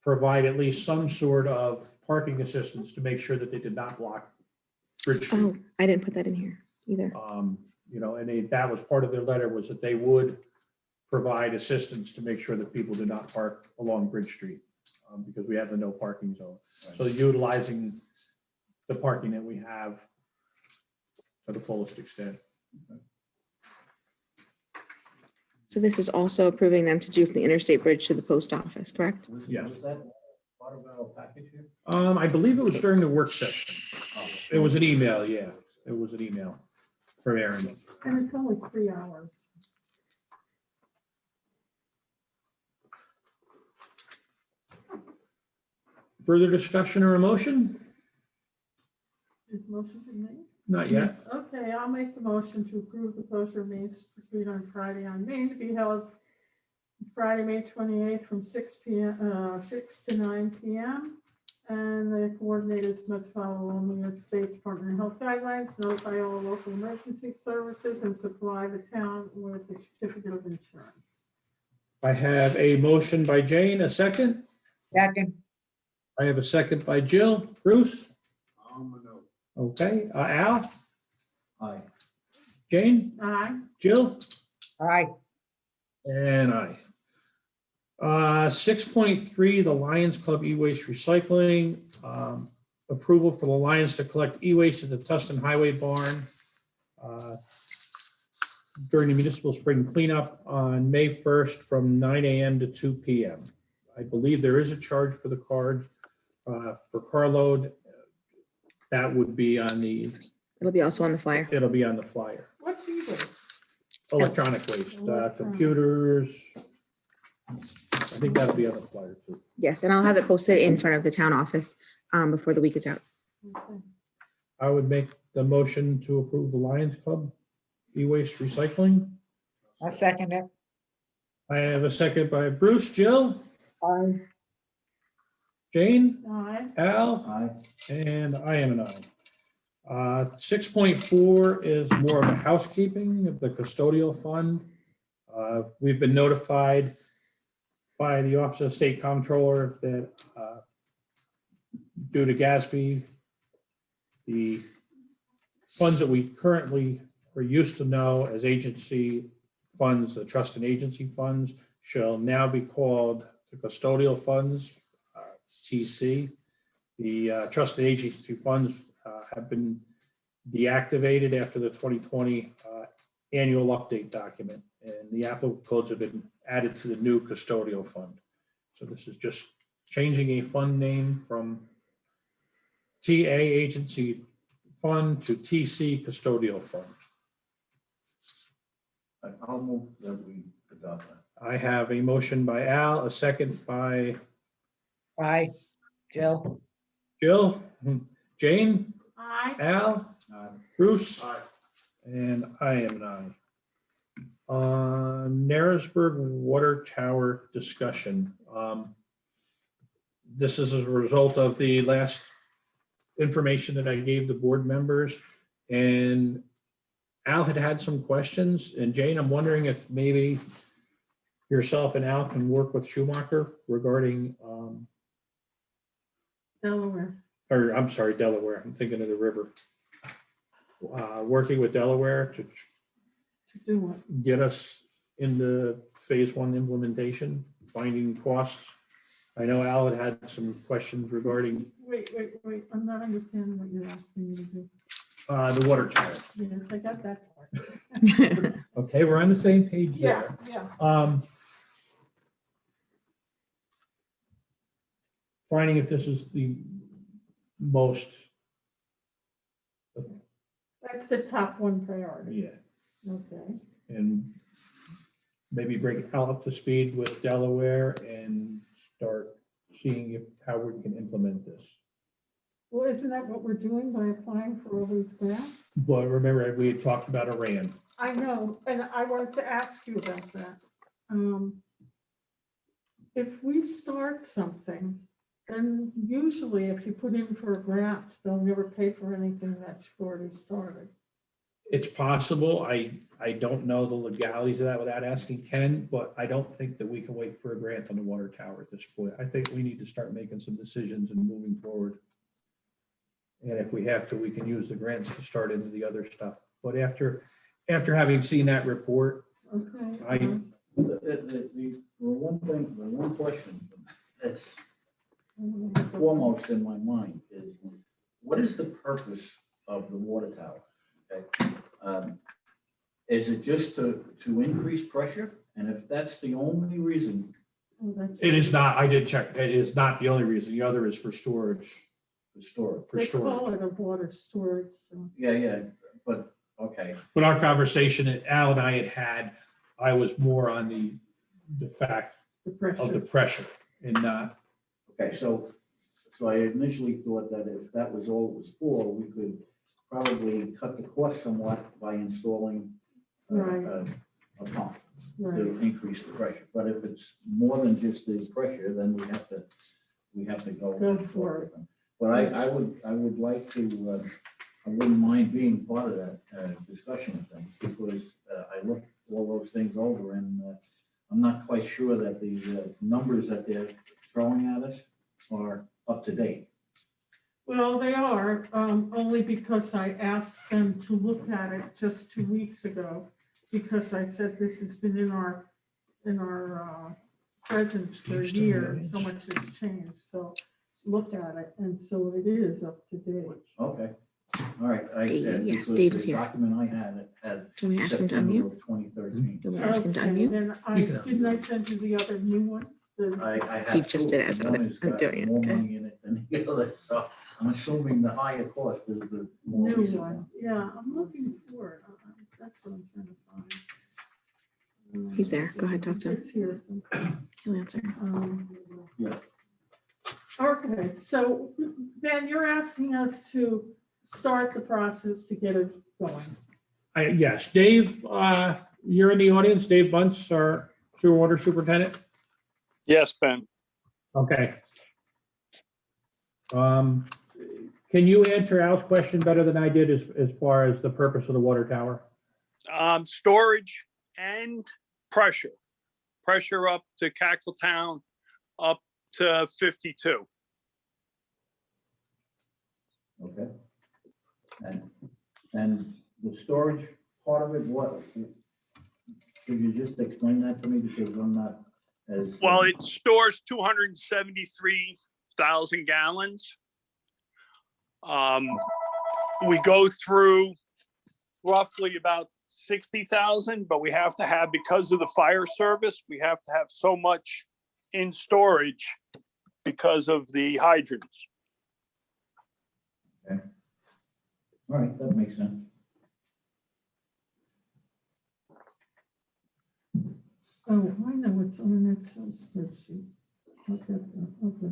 provide at least some sort of parking assistance to make sure that they did not block Bridge Street. Oh, I didn't put that in here either. You know, and that was part of their letter, was that they would provide assistance to make sure that people did not park along Bridge Street, because we have the no parking zone. So utilizing the parking that we have to the fullest extent. So this is also approving them to do from the Interstate Bridge to the post office, correct? Yes. Was that part of our package here? I believe it was during the work session. Oh, It was an email, yeah, it was an email from Aaron. And it's only 3 hours. Further discussion or a motion? Is motion been made? Not yet. Okay, I'll make the motion to approve the closure of Main Street on Friday on Main to be held Friday, May 28th from 6 to 9 PM. And the coordinators must follow all New York State Department of Health guidelines, notify all local emergency services, and supply the town with a certificate of insurance. I have a motion by Jane, a second. Second. I have a second by Jill. Bruce, Okay, Al, Aye. Jane, Aye. Jill, Aye. and I. 6.3, the Lions Club e-waste recycling. Approval for the Lions to collect e-waste at the Tustin Highway Barn during the municipal spring cleanup on May 1st from 9 a.m. to 2 p.m. I believe there is a charge for the card for carload. That would be on the, It'll be also on the flyer. it'll be on the flyer. What's e-waste? Electronic waste, computers. I think that'll be on the flyer too. Yes, and I'll have it posted in front of the town office before the week is out. Okay. I would make the motion to approve the Lions Club e-waste recycling. I'll second it. I have a second by Bruce. Jill, Aye. Jane, Aye. Al, Aye. and I am an aye. 6.4 is more of a housekeeping of the custodial fund. We've been notified by the Office of State Comptroller that due to GASB, the funds that we currently are used to know as agency funds, the trust and agency funds, shall now be called the custodial funds, TC. The trust and agency funds have been deactivated after the 2020 annual update document, and the applicable codes have been added to the new custodial fund. So this is just changing a fund name from TA agency fund to TC custodial fund. I'll move that we adopt that. I have a motion by Al, a second by Aye. Jill? Jill, Jane, Aye. Al, Aye. Bruce, Aye. and I am an aye. Narrowsburg Water Tower discussion. This is a result of the last information that I gave the board members, and Al had some questions, and Jane, I'm wondering if maybe yourself and Al can work with Schumacher regarding, Delaware. or I'm sorry, Delaware, I'm thinking of the river. Working with Delaware to To do what? get us into phase one implementation, finding costs. I know Al had some questions regarding Wait, I'm not understanding what you're asking me to do. the water tower. Yes, I got that part. Okay, we're on the same page Yeah, there. yeah. Finding if this is the most, That's the top one priority. yeah, Okay. and maybe bring Al up to speed with Delaware and start seeing how we can implement this. Well, isn't that what we're doing by applying for all these grants? But remember, we had talked about Iran. I know, and I wanted to ask you about that. If we start something, then usually if you put in for a grant, they'll never pay for anything that you've already started. It's possible. I don't know the legalities of that without asking Ken, but I don't think that we can wait for a grant on the water tower at this point. I think we need to start making some decisions and moving forward. And if we have to, we can use the grants to start into the other stuff. But after having seen that report, Okay. The one question that's foremost in my mind is, what is the purpose of the water tower? Okay. Is it just to increase pressure? And if that's the only reason, Oh, that's- it is not, I did check, it is not the only reason. The other is for storage. to store it. For They storage. call it a water storage. So. Yeah, but, okay, But our conversation that Al and I had, I was more on the fact The of the pressure. pressure and not, okay, so I initially thought that if that was all it was for, we could probably cut the cost somewhat by installing Right. a pump Right. to increase the pressure. But if it's more than just the pressure, then we have to go. Go for it. But I would like to, I wouldn't mind being part of that discussion of things, because I looked all those things over, and I'm not quite sure that the numbers that they're throwing at us are up to date. Well, they are, only because I asked them to look at it just 2 weeks ago. Because I said this has been in our presence for a year, and so much has changed, so look at it, and so it is up to date. Okay, all right. Yes, because Dave is the here. document I had Do we ask him to September unmute? of 2013. Do we ask him to Okay, unmute? then didn't I send you the other new one? I have He just two. did as One I'm has got doing it, more okay. money in it than the other, so I'm assuming the higher cost is the more New recent one, one. yeah, I'm looking for it, that's what I'm trying to find. He's there. Go ahead, talk to him. It's here someplace. He'll answer. Yeah. Okay, so Ben, you're asking us to start the process to get it going. Yes, Dave, you're in the audience. Dave Bunce, our sewer water superintendent. Yes, Ben. Okay. Can you answer Al's question better than I did as far as the purpose of the water tower? Storage and pressure up to Cackletown, up to 52. Okay. And the storage part of it, what? Could you just explain that to me, because I'm not as. Well, it stores 273,000 gallons. We go through roughly about 60,000, but we have to have, because of the fire service, we have to have so much in storage because of the hydrants. Okay. All right, that makes sense. Oh, I know, it's on an Excel spreadsheet. I'll get that, I'll put it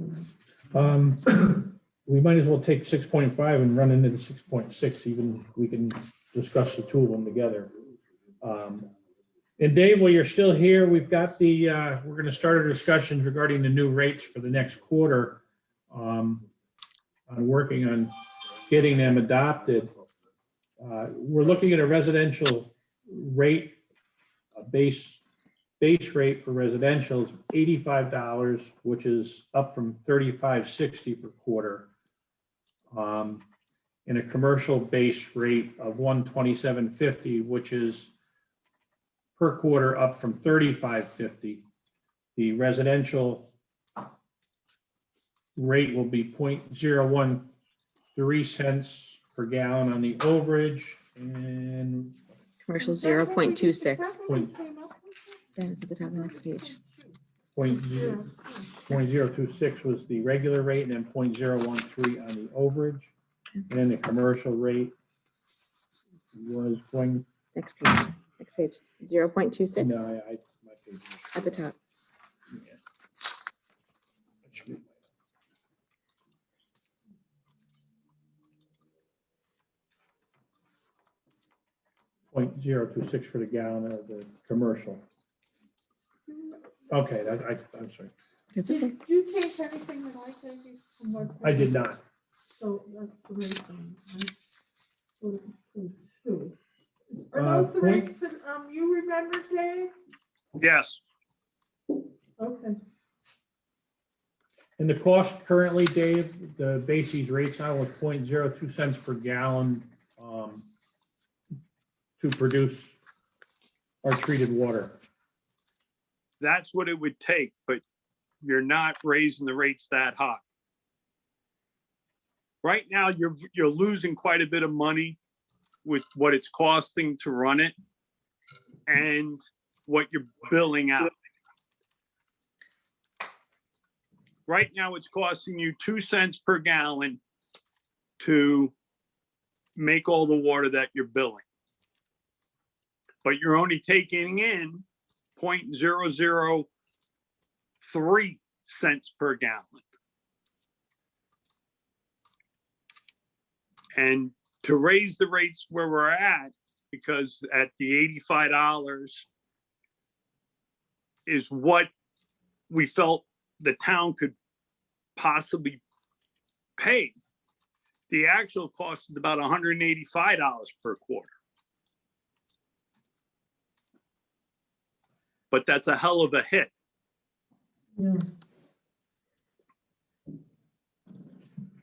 in. We might as well take 6.5 and run into the 6.6, even we can discuss the two of them together. And Dave, while you're still here, we've got we're going to start our discussions regarding the new rates for the next quarter. On working on getting them adopted. We're looking at a residential rate, a base rate for residential is $85, which is up from $35.60 per quarter. And a commercial base rate of $127.50, which is per quarter up from $35.50. The residential rate will be 0.013 cents per gallon on the overage and Commercial Is that what we- is 0.26. that what we came up with? Then it's at the top of the next page. 0.026 was the regular rate, and then 0.013 on the overage. And then the commercial rate was going, Next page. Next page. 0.26 no, my page is- at the top. Yeah. That should be- 0.026 for the gallon of the commercial. Okay, I'm sorry. It's okay. Did you take anything that I gave you from what? I did not. So that's the rate thing, right? So, two. Uh, Are those the point- rates that, you remember, Dave? Yes, Okay, And the cost currently, Dave, the Basie's rates now was 0.02 cents per gallon to produce our treated water. that's what it would take, but you're not raising the rates that high. Right now, you're losing quite a bit of money with what it's costing to run it and what you're billing out. Right now, it's costing you 2 cents per gallon to make all the water that you're billing. But you're only taking in 0.003 cents per gallon. And to raise the rates where we're at, because at the $85 is what we felt the town could possibly pay. The actual cost is about $185 per quarter. But that's a hell of a hit. yeah.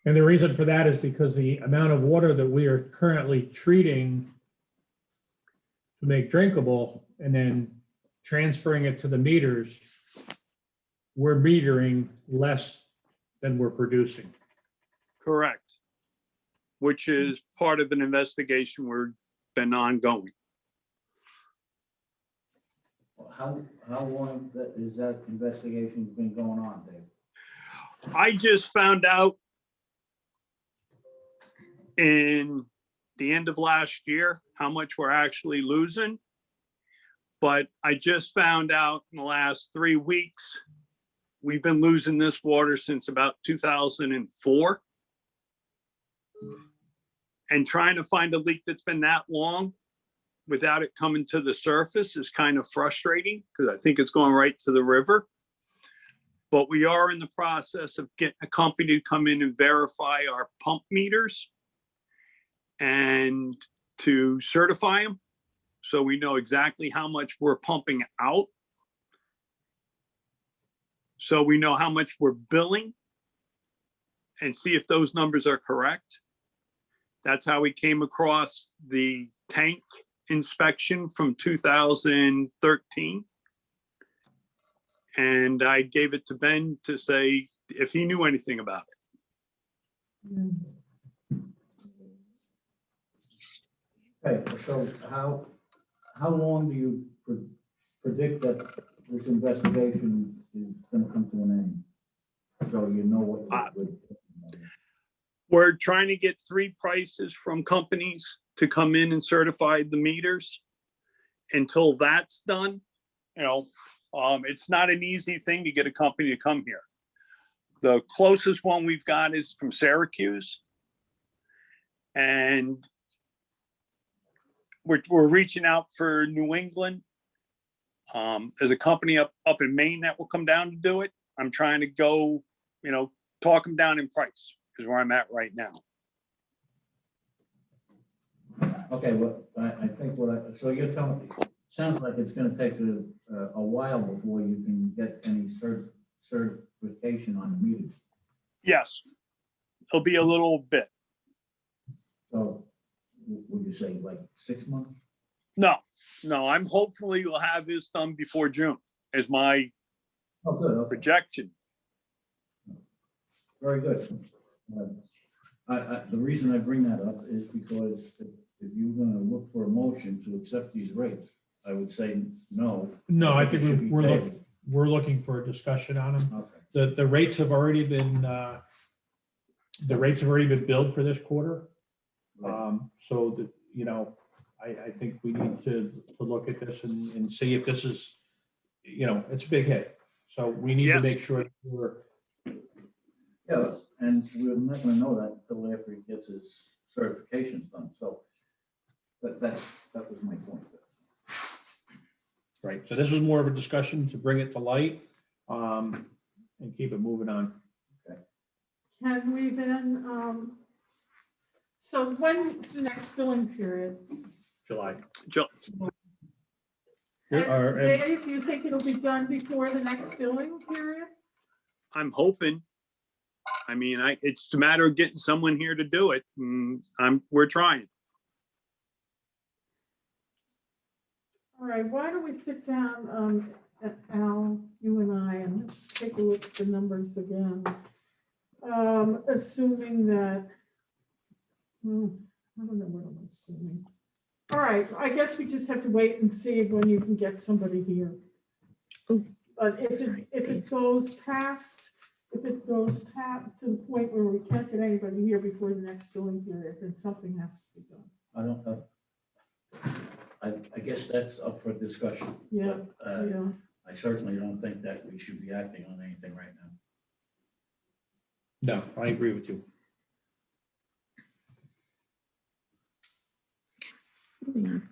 And the reason for that is because the amount of water that we are currently treating to make drinkable and then transferring it to the meters, we're metering less than we're producing. Correct. Which is part of an investigation we're been ongoing. How long is that investigation been going on, Dave? I just found out in the end of last year how much we're actually losing. But I just found out in the last 3 weeks, we've been losing this water since about 2004. And trying to find a leak that's been that long without it coming to the surface is kind of frustrating because I think it's going right to the river. But we are in the process of getting a company to come in and verify our pump meters and to certify them. So we know exactly how much we're pumping out. So we know how much we're billing and see if those numbers are correct. That's how we came across the tank inspection from 2013. And I gave it to Ben to say if he knew anything about it. Okay, so how long do you predict that this investigation is gonna come to an end? So you know what. We're trying to get 3 prices from companies to come in and certify the meters. Until that's done, you know, it's not an easy thing to get a company to come here. The closest one we've got is from Syracuse. And we're reaching out for New England. There's a company up in Maine that will come down to do it. I'm trying to go, you know, talk them down in price is where I'm at right now. Okay, well, I think so you're telling me, sounds like it's gonna take a while before you can get any certification on the meters. Yes, it'll be a little bit. So would you say like 6 months? No, I'm hopefully we'll have this done before June is my Oh, good, okay, projection. very good. The reason I bring that up is because if you're gonna look for a motion to accept these rates, I would say no. No, I it should think be we're looking for a discussion on them. Okay. The rates have already been, billed for this quarter. So that, you know, I think we need to look at this and see if this is, you know, it's a big hit. So we need to Yes. make sure that we're, Yeah, and we're not gonna know that until after he gets his certifications done, so. But that was my point. right. So this was more of a discussion to bring it to light, and keep it moving on. Can we then, so when's the next billing period? July. And Or- and- Dave, you think it'll be done before the next billing period? I'm hoping. I mean, it's a matter of getting someone here to do it. We're trying. All right, why don't we sit down, Al, you and I, and take a look at the numbers again? Assuming that, I don't know what I'm assuming. All right, I guess we just have to wait and see when you can get somebody here. Oh, But if it goes past to the point where we can't get anybody here before the next billing period, then something has to be done. I don't know. I guess that's up for discussion. Yeah, but, yeah. I certainly don't think that we should be acting on anything right now. No, I agree with you. Moving on.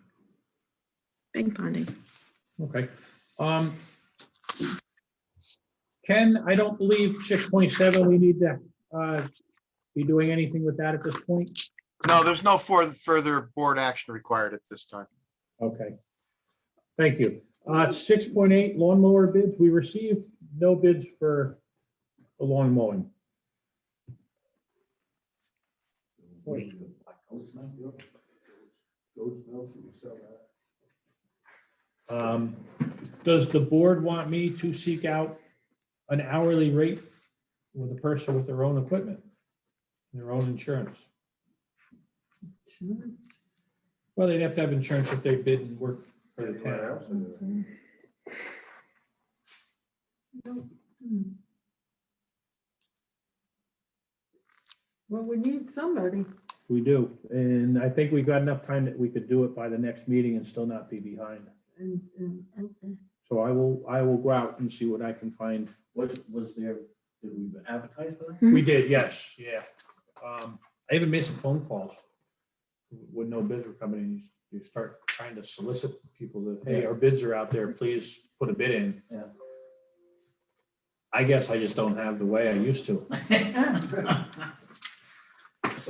Big ponding. Okay. Ken, I don't believe 6.7, we need to be doing anything with that at this point. No, there's no further board action required at this time. Okay. Thank you. 6.8 lawnmower bids. We received no bids for the lawn mowing. Boy. Goat's milk, do we sell that? Does the board want me to seek out an hourly rate with a person with their own equipment, their own insurance? Well, they'd have to have insurance if they bid and work for the town. Well, we need somebody. We do, and I think we've got enough time that we could do it by the next meeting and still not be behind. Okay. So I will go out and see what I can find. Was there, did we advertise for that? We did, yes, yeah. I even made some phone calls when no bids were coming in. You start trying to solicit people that, hey, our bids are out there, please put a bid in. Yeah. I guess I just don't have the way I used to.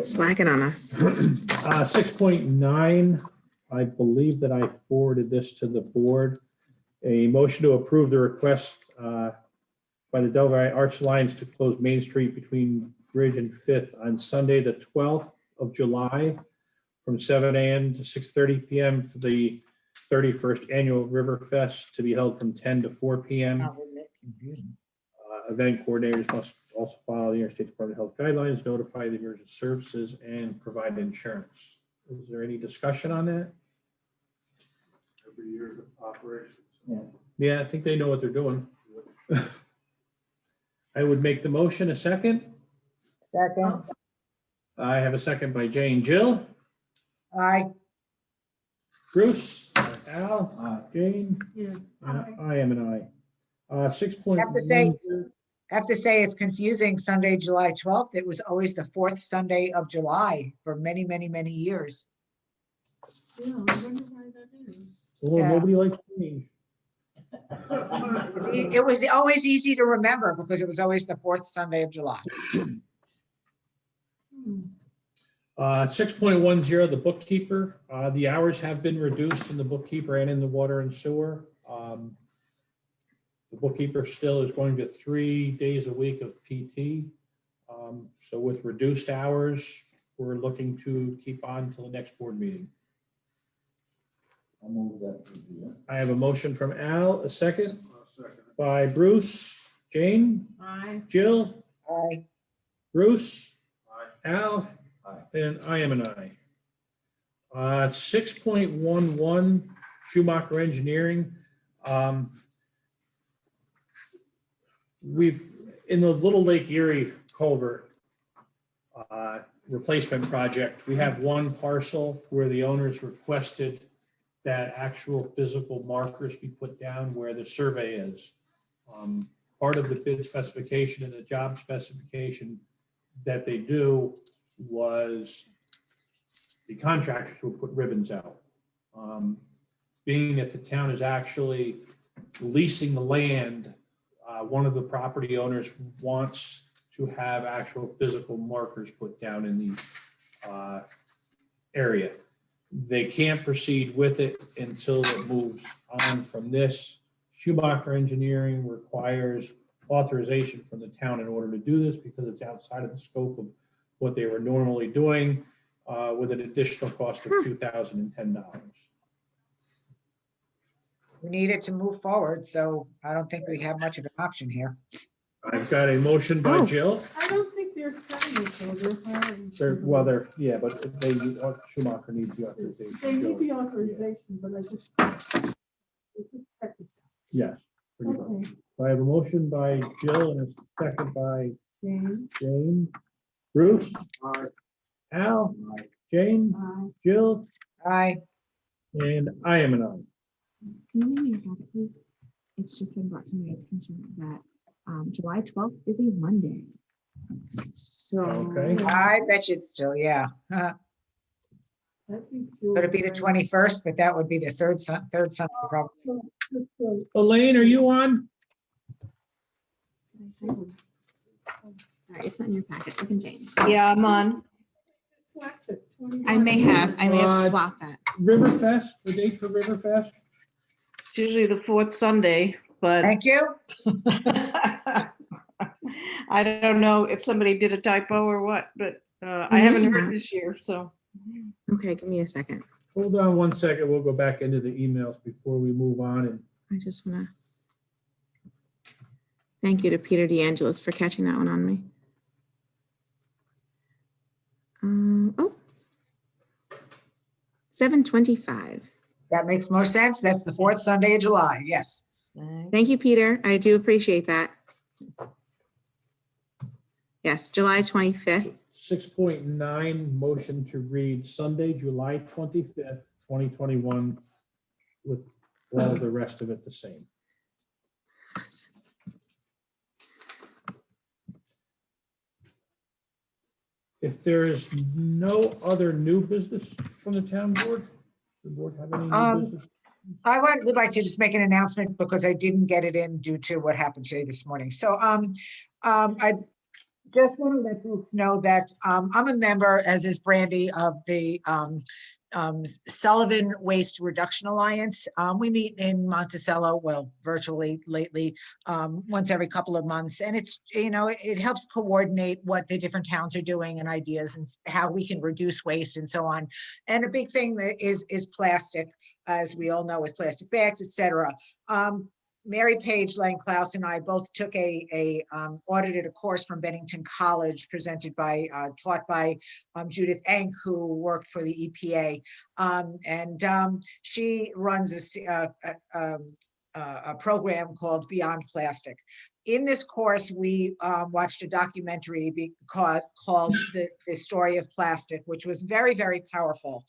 Slacking on us. 6.9, I believe that I forwarded this to the board. A motion to approve the request by the Delaware Arch Alliance to close Main Street between Bridge and Fifth on Sunday, the 12th of July, from 7 a.m. to 6:30 p.m. for the 31st Annual River Fest to be held from 10 to 4 p.m. Oh, isn't it confusing? Event coordinators must also follow the Interstate Department of Health guidelines, notify the emergency services, and provide insurance. Is there any discussion on that? Every year's operations. Yeah, I think they know what they're doing. I would make the motion. A second. Second, I have a second by Jane. Jill, aye. Bruce, Al, Jane, Yes. and I am an aye. 6.1. Have to say it's confusing. Sunday, July 12th. It was always the fourth Sunday of July for many, many, many years. Yeah, I wonder why that is. Well, Yeah. nobody likes change. It was always easy to remember because it was always the fourth Sunday of July. 6.10, the bookkeeper. The hours have been reduced in the bookkeeper and in the water and sewer. The bookkeeper still is going to 3 days a week of PT. So with reduced hours, we're looking to keep on until the next board meeting. I'll move that. to the, I have a motion from Al, a second Second. by Bruce, Jane, Aye. Jill, Aye. Bruce, Aye. Al, Aye. and I am an aye. 6.11 Schumacher Engineering. We've, in the Little Lake Erie culvert replacement project, we have one parcel where the owners requested that actual physical markers be put down where the survey is. Part of the bid specification and the job specification that they do was the contractors will put ribbons out. Being that the town is actually leasing the land, one of the property owners wants to have actual physical markers put down in the area. They can't proceed with it until it moves on from this. Schumacher Engineering requires authorization from the town in order to do this because it's outside of the scope of what they were normally doing, with an additional cost of $2,010. We need it to move forward, so I don't think we have much of an option here. I've got a motion by Oh. Jill. I don't think they're selling it, so they're hiring. Well, yeah, but they, Schumacher needs the authorization. They need the authorization, but I just. Yes. pretty much. Okay, I have a motion by Jill and a second by James. Jane. Bruce? Al? Jane? Aye. Jill? Aye. And I am an aye. Can you name your back, please? It's just been brought to my attention that July 12th is a Monday. So. Okay. I bet you it's still, yeah. Could it be the 21st, but that would be the third Sunday, probably. Elaine, are you on? All right, it's not in your packet. Look in James. Yeah, I'm on. I may have Uh, swapped that. Riverfest, the date for Riverfest? It's usually the fourth Sunday, but Thank you. I don't know if somebody did a typo or what, but I haven't heard this year, so. Okay, give me a second. Hold on one second. We'll go back into the emails before we move on. And I just want to thank you to Peter DeAngelis for catching that one on me. Oh, 7:25. That makes more sense. That's the fourth Sunday of July. Yes. Thank you, Peter. I do appreciate that. Yes, July 25th. 6.9, motion to read Sunday, July 25th, 2021, with all the rest of it the same. If there is no other new business from the town board, does the board have any new business? Would like to just make an announcement because I didn't get it in due to what happened today this morning. So I just want to let folks know that I'm a member, as is Brandy, of the Sullivan Waste Reduction Alliance. We meet in Monticello, well, virtually lately, once every couple of months. And it's, it helps coordinate what the different towns are doing and ideas and how we can reduce waste and so on. And a big thing that is plastic, as we all know, with plastic bags, et cetera. Mary Page Lang Klaus and I both took audited a course from Bennington College presented by, taught by Judith Enck, who worked for the EPA. She runs a program called Beyond Plastic. In this course, we watched a documentary called The Story of Plastic, which was very, very powerful.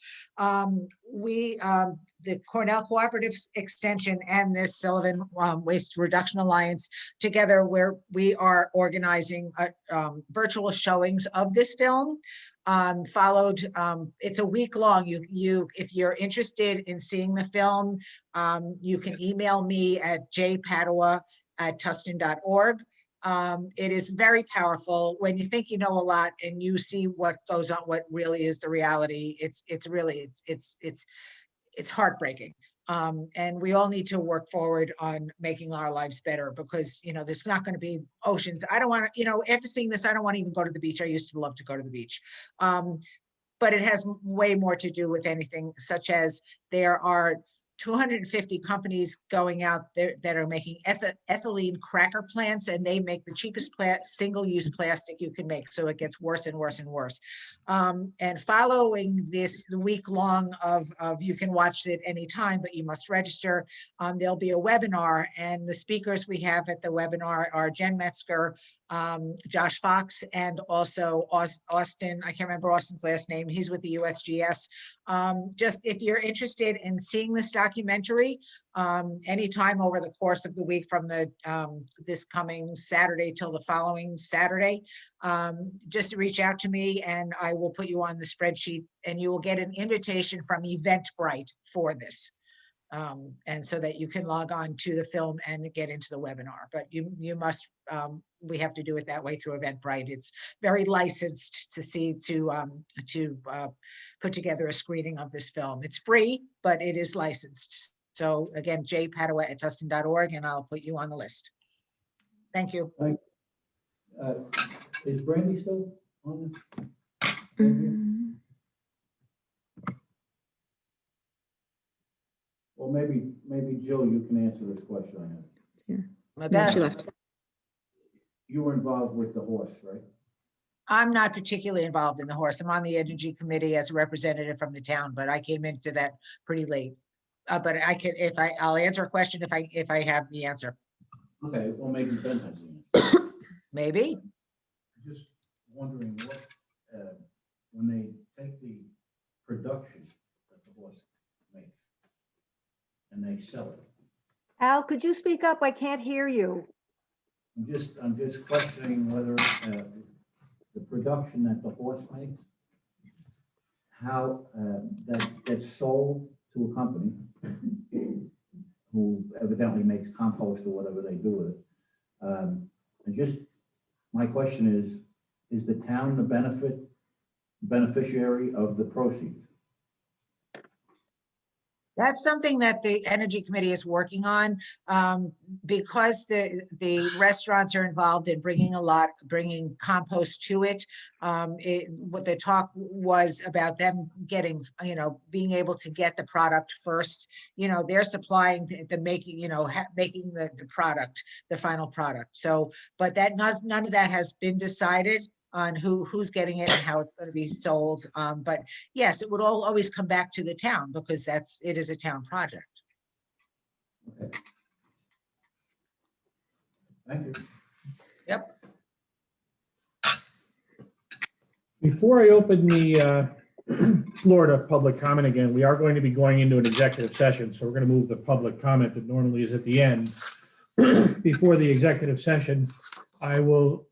The Cornell Cooperative Extension and this Sullivan Waste Reduction Alliance together, where we are organizing virtual showings of this film. It's a week long. If you're interested in seeing the film, you can email me at jpadua@tustin.org. It is very powerful. When you think you know a lot and you see what goes on, what really is the reality, it's heartbreaking. And we all need to work forward on making our lives better because, there's not going to be oceans. I don't want to, after seeing this, I don't want to even go to the beach. I used to love to go to the beach. But it has way more to do with anything, such as there are 250 companies going out there that are making ethylene cracker plants, and they make the cheapest single-use plastic you can make. So it gets worse and worse and worse. And following this, the week long of you can watch it anytime, but you must register. There'll be a webinar, and the speakers we have at the webinar are Jen Metzger, Josh Fox, and also Austin. I can't remember Austin's last name. He's with the USGS. Just if you're interested in seeing this documentary, anytime over the course of the week from this coming Saturday till the following Saturday, just reach out to me and I will put you on the spreadsheet, and you will get an invitation from Eventbrite for this. And so that you can log on to the film and get into the webinar, but you must, we have to do it that way through Eventbrite. It's very licensed to put together a screening of this film. It's free, but it is licensed. So again, jpadua@tustin.org, and I'll put you on the list. Thank you. Is Brandy still on? Well, maybe Jill, you can answer this question I have. My best. She left. You were involved with the horse, right? I'm not particularly involved in the horse. I'm on the energy committee as a representative from the town, but I came into that pretty late. But I can, I'll answer a question if I have the answer. Okay, well, maybe Ben has the answer. Maybe. Just wondering what, when they take the production that the horse makes and they sell it, Al, could you speak up? I can't hear you. I'm just questioning whether the production that the horse makes, how that gets sold to a company who evidently makes compost or whatever they do with it. And just my question is the town the beneficiary of the proceeds? That's something that the Energy Committee is working on, because the restaurants are involved in bringing compost to it. What the talk was about them getting, being able to get the product first. They're supplying the making, making the product, the final product. So, but none of that has been decided on who's getting it and how it's going to be sold. But yes, it would always come back to the town because it is a town project. Thank you. Yep. Before I open the floor to public comment again, we are going to be going into an executive session, so we're going to move the public comment that normally is at the end. Before the executive session, I will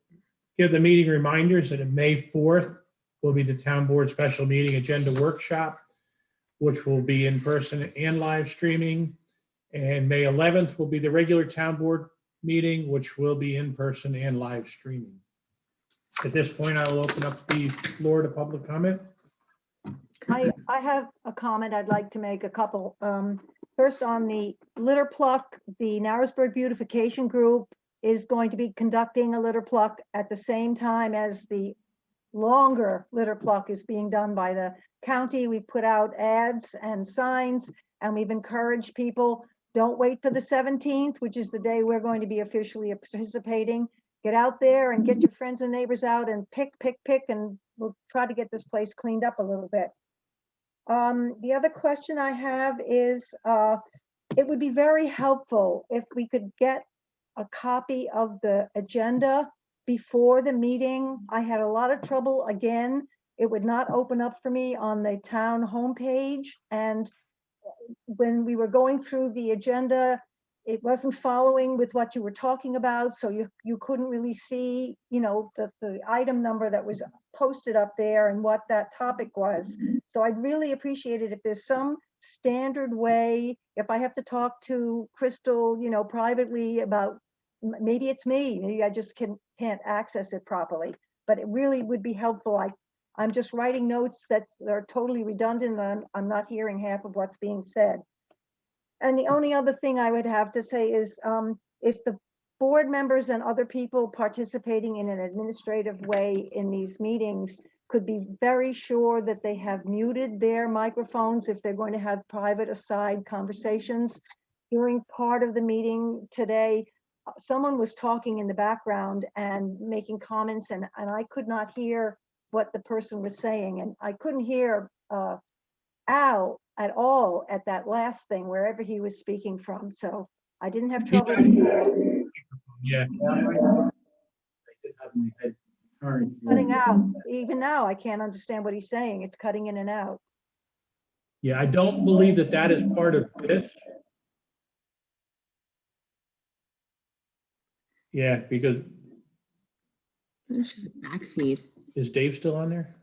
give the meeting reminders that on May 4th will be the town board special meeting agenda workshop, which will be in person and live streaming. And May 11th will be the regular town board meeting, which will be in person and live streaming. At this point, I will open up the floor to public comment. I have a comment I'd like to make, a couple. First, on the litter pluck, the Narrowsburg Beautification Group is going to be conducting a litter pluck at the same time as the longer litter pluck is being done by the county. We put out ads and signs, and we've encouraged people, don't wait for the 17th, which is the day we're going to be officially participating. Get out there and get your friends and neighbors out and pick, and we'll try to get this place cleaned up a little bit. The other question I have is, it would be very helpful if we could get a copy of the agenda before the meeting. I had a lot of trouble, again, it would not open up for me on the town homepage. And when we were going through the agenda, it wasn't following with what you were talking about. So you couldn't really see, the item number that was posted up there and what that topic was. So I'd really appreciate it if there's some standard way, if I have to talk to Crystal, privately about, maybe it's me, maybe I just can't access it properly, but it really would be helpful. I'm just writing notes that are totally redundant, and I'm not hearing half of what's being said. And the only other thing I would have to say is, if the board members and other people participating in an administrative way in these meetings could be very sure that they have muted their microphones if they're going to have private aside conversations. During part of the meeting today, someone was talking in the background and making comments, and I could not hear what the person was saying, and I couldn't hear Al at all at that last thing, wherever he was speaking from. So I didn't have trouble. Yeah. Cutting out. Even now, I can't understand what he's saying. It's cutting in and out. Yeah, I don't believe that is part of this. Yeah, because There's just a back feed. is Dave still on there?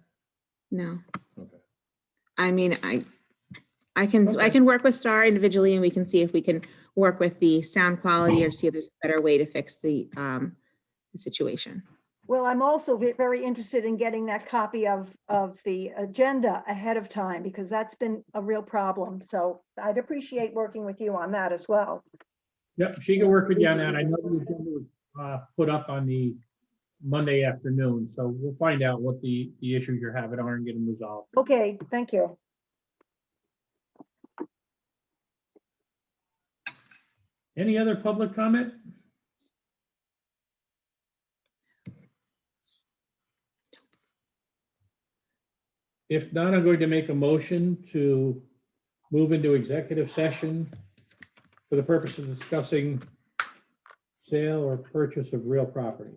No. Okay. I mean, I can work with Star individually, and we can see if we can work with the sound quality or see if there's a better way to fix the situation. Well, I'm also very interested in getting that copy of the agenda ahead of time, because that's been a real problem. So I'd appreciate working with you on that as well. Yep, she can work with you on that. I know the agenda was put up on the Monday afternoon, so we'll find out what the issues you're having are and get them resolved. Okay, thank you. Any other public comment? If not, I'm going to make a motion to move into executive session for the purpose of discussing sale or purchase of real property.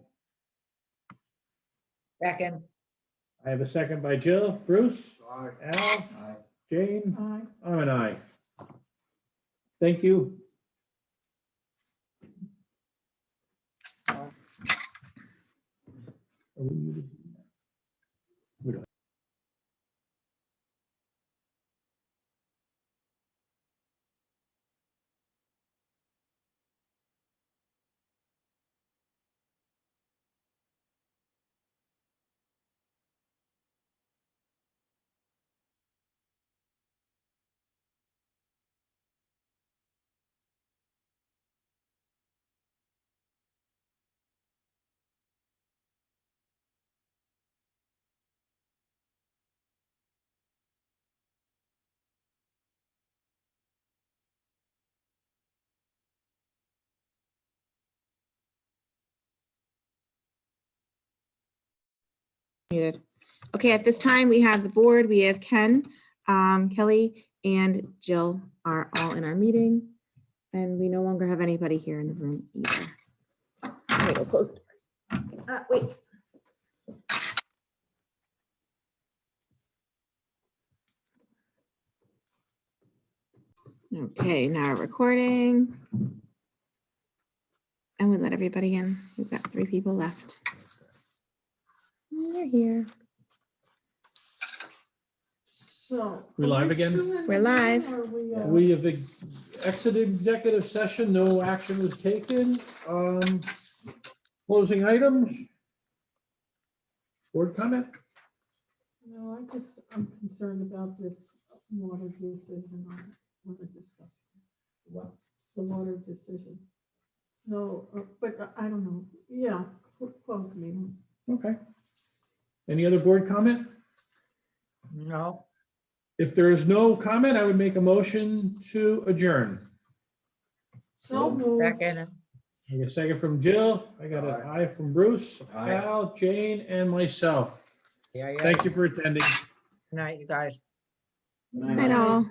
Second. I have a second by Jill. Bruce? Aye. Al? Aye. Jane? Aye. I'm an aye. Thank you. Are we muted? We don't. Muted. Okay, at this time, we have the board, we have Ken, Kelly, and Jill are all in our meeting. And we no longer have anybody here in the room either. Wait, we'll close the door. Wait. Okay, now recording. And we let everybody in. We've got 3 people left. They're here. So. We are live again? still in We're the live. meeting, or We have exited executive session. No action was taken. Closing items. Board comment? No, I'm concerned about this water decision. I want to discuss What? the water decision. So, but I don't know. Yeah, close the meeting. Okay. Any other board comment? No. If there is no comment, I would make a motion to adjourn. So moved. Second. I get a second from Jill. I got an aye from Bruce, Aye. Al, Jane, and myself. Yeah, yeah. Thank you for attending. Good night, you guys. Night all.